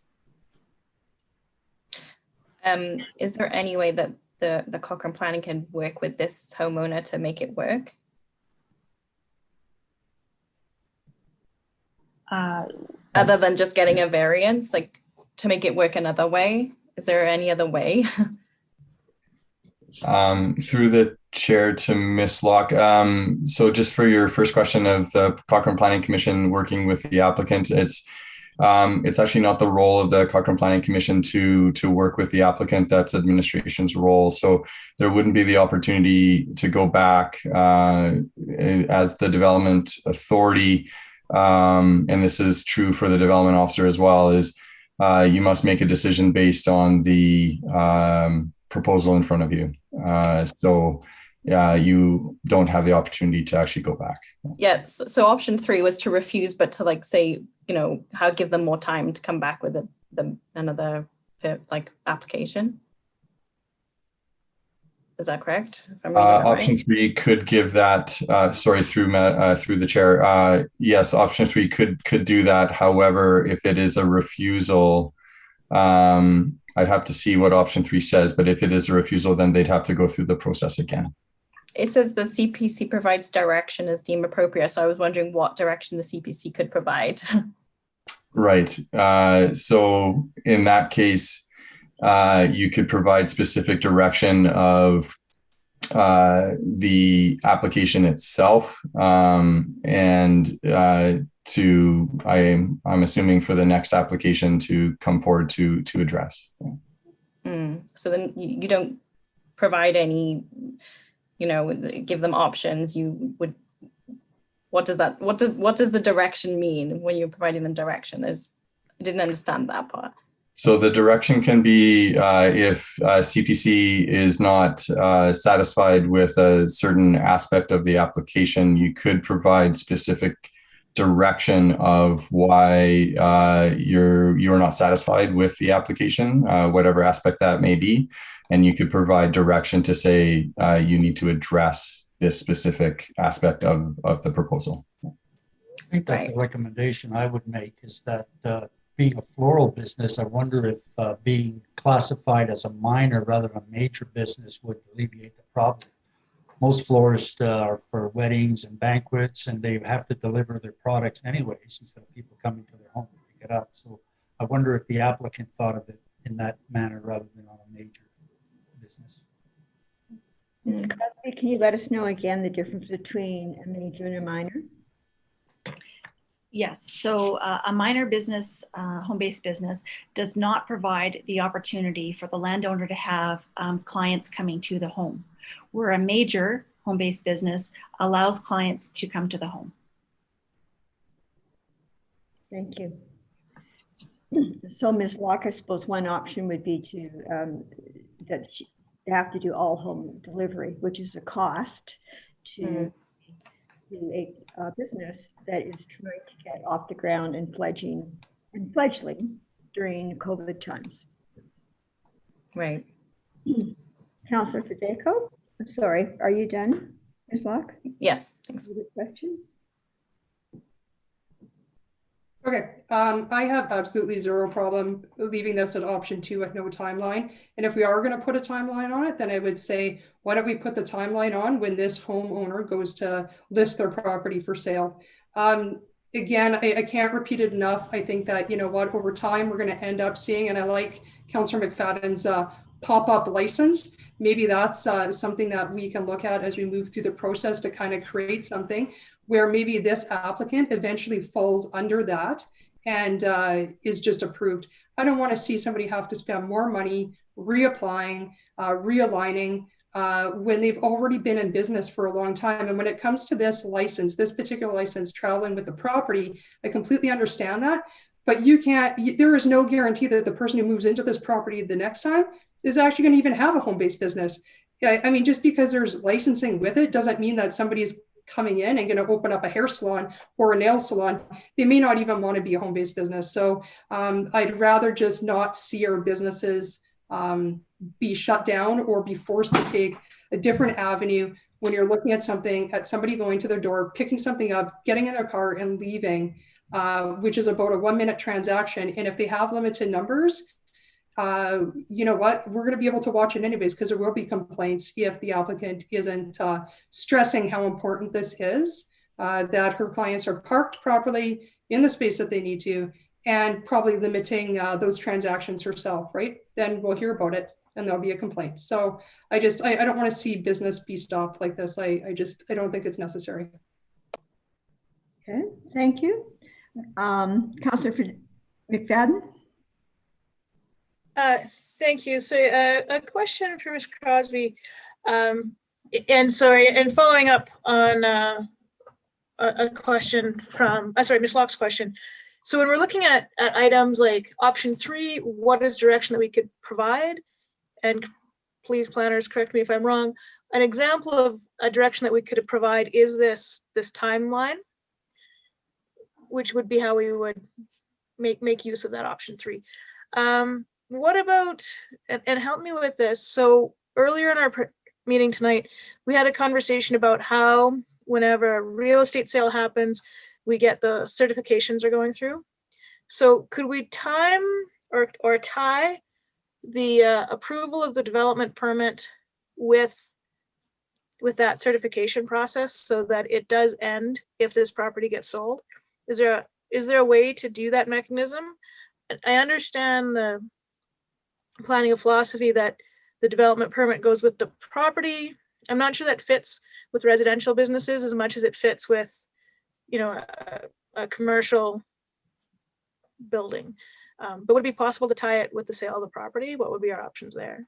Is there any way that the Cochrane planning can work with this homeowner to make it work? Other than just getting a variance, like to make it work another way? Is there any other way? Through the chair to Ms. Locke. So just for your first question of the Cochrane Planning Commission working with the applicant, it's actually not the role of the Cochrane Planning Commission to work with the applicant. That's administration's role. So there wouldn't be the opportunity to go back as the development authority. And this is true for the development officer as well, is you must make a decision based on the proposal in front of you. So you don't have the opportunity to actually go back. Yeah, so option 3 was to refuse, but to like say, you know, give them more time to come back with another like application. Is that correct? If I'm reading that option right? 3 could give that, sorry, through the chair. Yes, option 3 could do that. However, if it is a refusal, I'd have to see what option 3 says, but if it is a refusal, then they'd have to go through the process again. It says the CPC provides direction as deemed appropriate. So I was wondering what direction the CPC could provide. Right. So in that case, you could provide specific direction of the application itself, and I'm assuming for the next application to come forward to address. So then you don't provide any, give them options. You would. What does the direction mean when you're providing them direction? I didn't understand that part. So the direction can be if CPC is not satisfied with a certain aspect of the application, you could provide specific direction of why you're not satisfied with the application, whatever aspect that may be, and you could provide direction to say you need to address this specific aspect of the proposal. I think that the recommendation I would make is that being a floral business, I wonder if being classified as a minor rather than a major business would alleviate the problem. Most florists are for weddings and banquets, and they have to deliver their products anyways instead of people coming to their home to pick it up. So I wonder if the applicant thought of it in that manner rather than on a major business. Ms. Cosby, can you let us know again the difference between a major and a minor? Yes, so a minor business, home-based business, does not provide the opportunity for the landowner to have clients coming to the home, where a major home-based business allows clients to come to the home. Thank you. So Ms. Locke, I suppose one option would be to they have to do all home delivery, which is a cost to a business that is trying to get off the ground and fledgling during COVID times. Right. Councillor Federico, I'm sorry, are you done, Ms. Locke? Yes, thanks. Question? Okay, I have absolutely zero problem leaving this at option 2 with no timeline. And if we are going to put a timeline on it, then I would say, why don't we put the timeline on when this homeowner goes to list their property for sale? Again, I can't repeat it enough. I think that, you know what, over time, we're going to end up seeing, and I like Councillor McFadden's pop-up license. maybe that's something that we can look at as we move through the process to kind of create something where maybe this applicant eventually falls under that and is just approved. I don't want to see somebody have to spend more money reapplying, realigning, when they've already been in business for a long time. And when it comes to this license, this particular license, traveling with the property, I completely understand that. But you can't, there is no guarantee that the person who moves into this property the next time is actually going to even have a home-based business. I mean, just because there's licensing with it doesn't mean that somebody's coming in and going to open up a hair salon or a nail salon. They may not even want to be a home-based business. So I'd rather just not see our businesses be shut down or be forced to take a different avenue when you're looking at something, at somebody going to their door, picking something up, getting in their car and leaving, which is about a 1-minute transaction. And if they have limited numbers, you know what, we're going to be able to watch it anyways, because there will be complaints if the applicant isn't stressing how important this is, that her clients are parked properly in the space that they need to, and probably limiting those transactions herself, right? Then we'll hear about it and there'll be a complaint. So I don't want to see business be stopped like this. I don't think it's necessary. Okay, thank you. Councillor McFadden? Thank you. So a question for Ms. Crosby, and following up on a question from, Ms. Locke's question. So when we're looking at items like option 3, what is direction that we could provide? And please, planners, correct me if I'm wrong. An example of a direction that we could provide is this timeline, which would be how we would make use of that option 3. What about, and help me with this. So earlier in our meeting tonight, we had a conversation about how whenever a real estate sale happens, we get the certifications are going through. So could we time or tie the approval of the development permit with that certification process so that it does end if this property gets sold? Is there a way to do that mechanism? I understand the planning of philosophy that the development permit goes with the property. I'm not sure that fits with residential businesses as much as it fits with, you know, a commercial building. But would it be possible to tie it with the sale of the property? What would be our options there?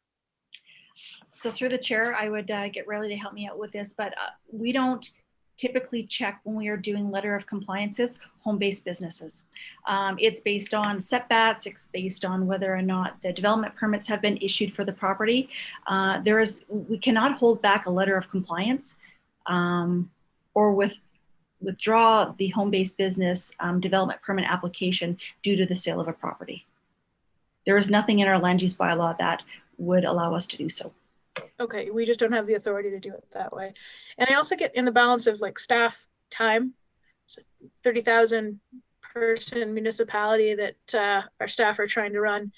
So through the chair, I would get Riley to help me out with this, but we don't typically check when we are doing letter of compliances, home-based businesses. It's based on setbacks, it's based on whether or not the development permits have been issued for the property. We cannot hold back a letter of compliance or withdraw the home-based business development permit application due to the sale of a property. There is nothing in our land use bylaw that would allow us to do so. Okay, we just don't have the authority to do it that way. And I also get in the balance of like staff time, so 30,000 person municipality that our staff are trying to run.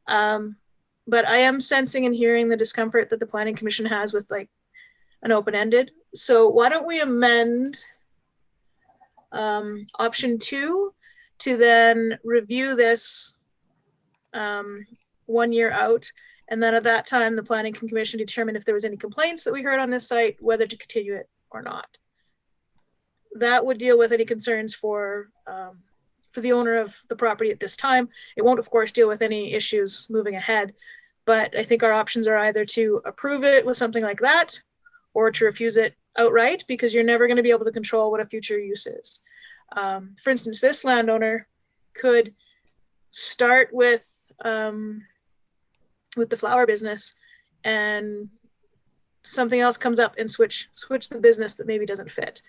But I am sensing and hearing the discomfort that the Planning Commission has with like an open-ended. So why don't we amend option 2 to then review this 1 year out. And then at that time, the Planning Commission determined if there was any complaints that we heard on this site, whether to continue it or not. That would deal with any concerns for the owner of the property at this time. It won't, of course, deal with any issues moving ahead, but I think our options are either to approve it with something like that or to refuse it outright, because you're never going to be able to control what a future use is. For instance, this landowner could start with the flower business and something else comes up and switch the business that maybe doesn't fit.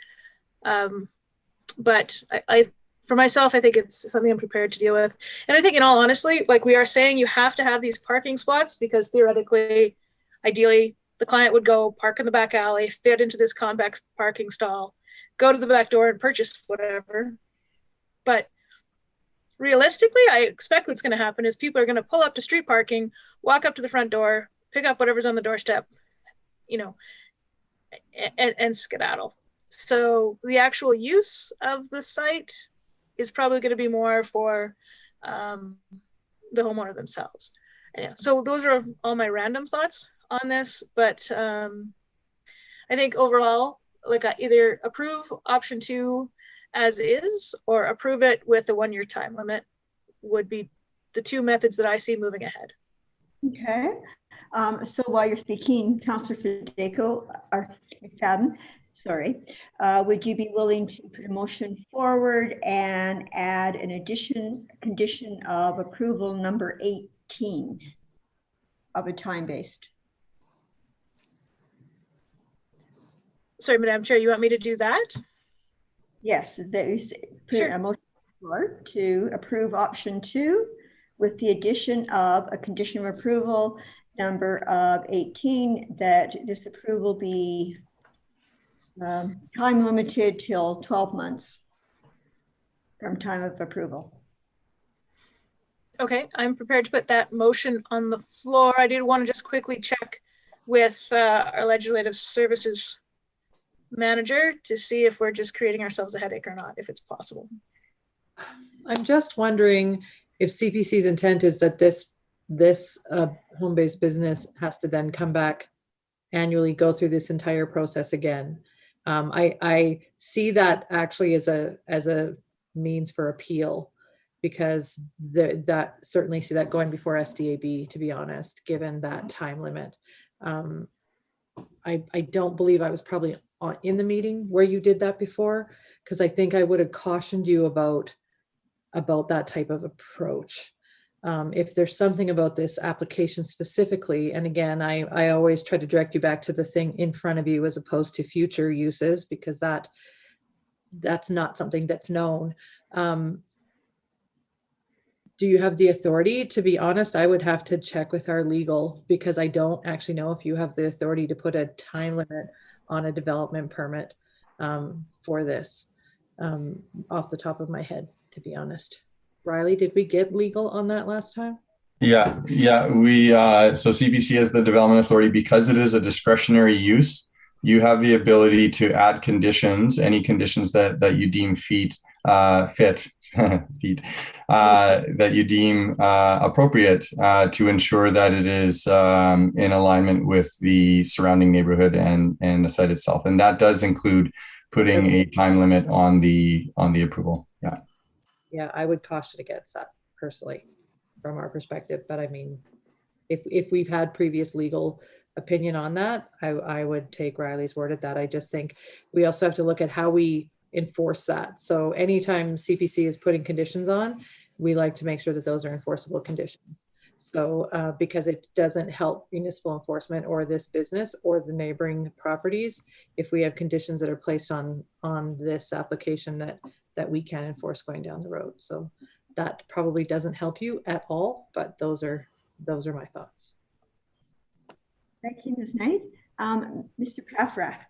But I for myself, I think it's something I'm prepared to deal with. And I think in all honesty, like we are saying, you have to have these parking spots because theoretically, ideally, the client would go park in the back alley, fit into this compact parking stall, go to the back door and purchase whatever. But realistically, I expect what's going to happen is people are going to pull up to street parking, walk up to the front door, pick up whatever's on the doorstep, you know, and skedaddle. So the actual use of the site is probably going to be more for the homeowner themselves. Yeah, so those are all my random thoughts on this, but I think overall, like either approve option 2 as is or approve it with a 1-year time limit would be the 2 methods that I see moving ahead. Okay. So while you're speaking, Councillor Fideko, or McFadden, sorry, would you be willing to put a motion forward and add an condition of approval number 18 of a time-based? Sorry, Madam Chair, you want me to do that? Yes, there's put Sure. a motion forward to approve option 2 with the addition of a condition of approval number of 18, that this approval be time limited till 12 months from time of approval. Okay, I'm prepared to put that motion on the floor. I did want to just quickly check with our legislative services manager to see if we're just creating ourselves a headache or not, if it's possible. I'm just wondering if CPC's intent is that this home-based business has to then come back annually, go through this entire process again. I see that actually as a means for appeal, because that certainly see that going before SDAB, to be honest, given that time limit. I don't believe I was probably in the meeting where you did that before, because I think I would have cautioned you about that type of approach. If there's something about this application specifically, and again, I always try to direct you back to the thing in front of you as opposed to future uses, because that's not something that's known. Do you have the authority? To be honest, I would have to check with our legal, because I don't actually know if you have the authority to put a time limit on a development permit for this off the top of my head, to be honest. Riley, did we get legal on that last time? Yeah, we, so CPC has the development authority. Because it is a discretionary use, you have the ability to add conditions, any conditions that you deem fit, that you deem appropriate to ensure that it is in alignment with the surrounding neighborhood and the site itself. And that does include putting a time limit on the approval. Yeah. Yeah, I would caution against that personally, from our perspective. But I mean, if we've had previous legal opinion on that, I would take Riley's word at that. I just think we also have to look at how we enforce that. So anytime CPC is putting conditions on, we like to make sure that those are enforceable conditions. So because it doesn't help municipal enforcement or this business or the neighboring properties if we have conditions that are placed on this application that we can enforce going down the road. So that probably doesn't help you at all, but those are my thoughts. Thank you, Ms. Knight. Mr. Paffrath.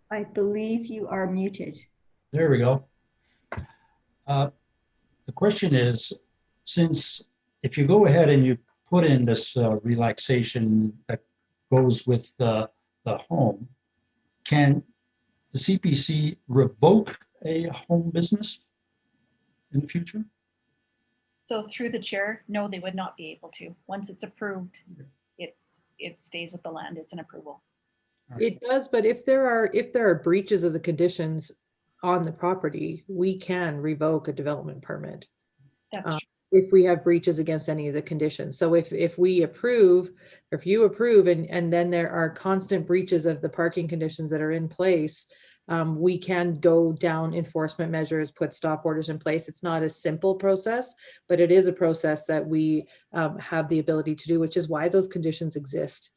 I believe you are muted. There we go. The question is, since if you go ahead and you put in this relaxation that goes with the home, can the CPC revoke a home business in the future? So through the chair, no, they would not be able to. Once it's approved, it stays with the land. It's an approval. It does, but if there are breaches of the conditions on the property, we can revoke a development permit. That's true. If we have breaches against any of the conditions. So if we approve, or if you approve and then there are constant breaches of the parking conditions that are in place, we can go down enforcement measures, put stop orders in place. It's not a simple process, but it is a process that we have the ability to do, which is why those conditions exist.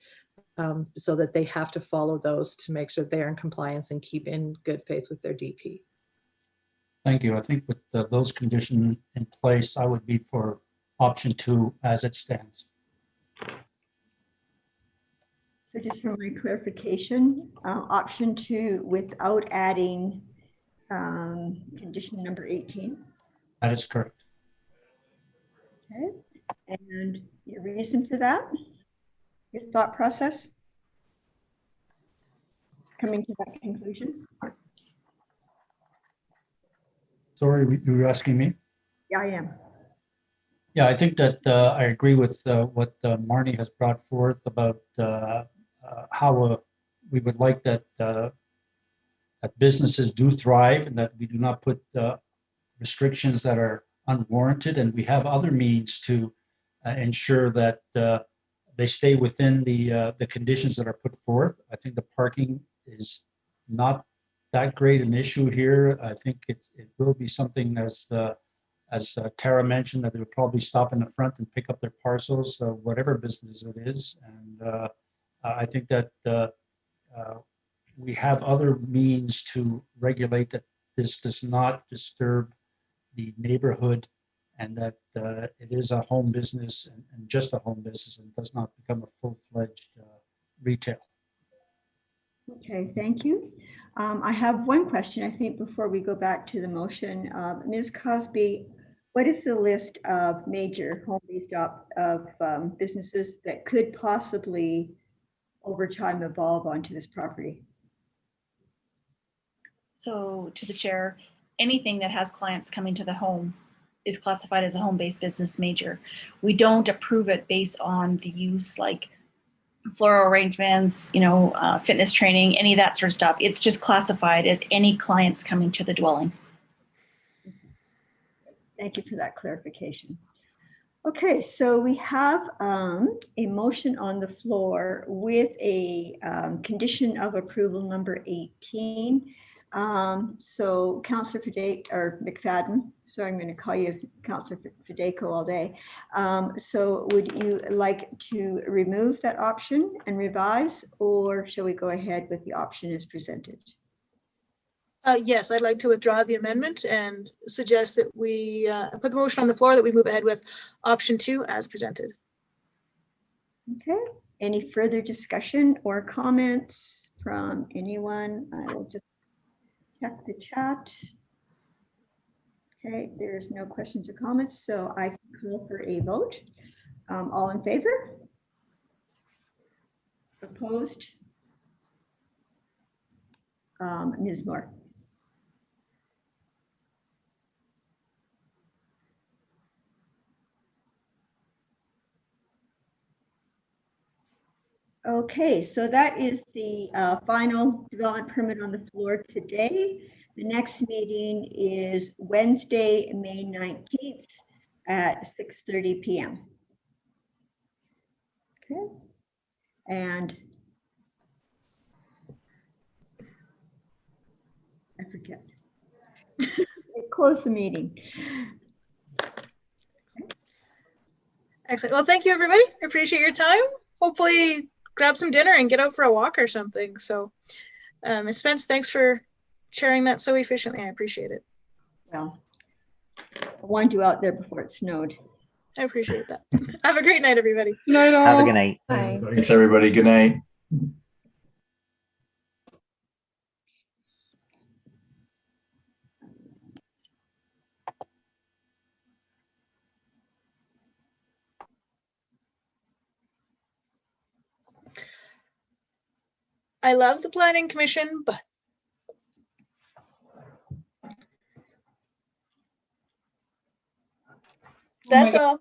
So that they have to follow those to make sure they're in compliance and keep in good faith with their DP. Thank you. I think with those conditions in place, I would be for option 2 as it stands. So just for my clarification, option 2 without adding condition number 18. That is correct. Okay. And your reason for that? Your thought process? Coming to that conclusion? Sorry, you were asking me? Yeah, I am. Yeah, I think that I agree with what Marnie has brought forth about how we would like that that businesses do thrive and that we do not put restrictions that are unwarranted, and we have other means to ensure that they stay within the conditions that are put forth. I think the parking is not that great an issue here. I think it will be something as Tara mentioned, that they would probably stop in the front and pick up their parcels, whatever business it is. And I think that we have other means to regulate that this does not disturb the neighborhood, and that it is a home business and just a home business and does not become a full-fledged retail. Okay, thank you. I have one question, I think, before we go back to the motion. Ms. Cosby, what is the list of major home-based businesses that could possibly over time evolve onto this property? So to the chair, anything that has clients coming to the home is classified as a home-based business major. We don't approve it based on the use, like floral arrangements, fitness training, any of that sort of stuff. It's just classified as any clients coming to the dwelling. Thank you for that clarification. Okay, so we have a motion on the floor with a condition of approval number 18. So Councillor McFadden, so I'm going to call you Councillor Fideko all day. So would you like to remove that option and revise, or shall we go ahead with the option as presented? Yes, I'd like to withdraw the amendment and suggest that we put the motion on the floor that we move ahead with option 2 as presented. Okay, any further discussion or comments from anyone? I will just check the chat. Okay, there's no questions or comments, so I can call for a vote. All in favor? Opposed? Ms. Moore. Okay, so that is the final development permit on the floor today. The next meeting is Wednesday, May 19th at 6:30 p.m. Okay, and I forget. Close the meeting. Excellent. Well, thank you, everybody. I appreciate your time. Hopefully grab some dinner and get out for a walk or something. So Ms. Spence, thanks for sharing that so efficiently. I appreciate it. Well, I wanted you out there before it snowed. I appreciate that. Have a great night, everybody. Good night, all. Have a good night. Bye. Thanks, everybody. Good night. I love the Planning Commission, but that's all.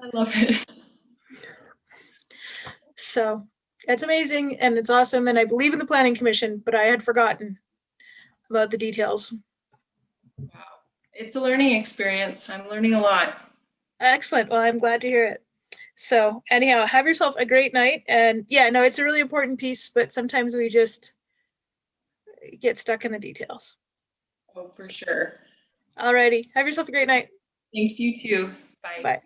I love it. So it's amazing and it's awesome. And I believe in the Planning Commission, but I had forgotten about the details. Wow. It's a learning experience. I'm learning a lot. Excellent. Well, I'm glad to hear it. So anyhow, have yourself a great night. And yeah, no, it's a really important piece, but sometimes we just get stuck in the details. Oh, for sure. All righty. Have yourself a great night. Thanks, you too. Bye. Bye.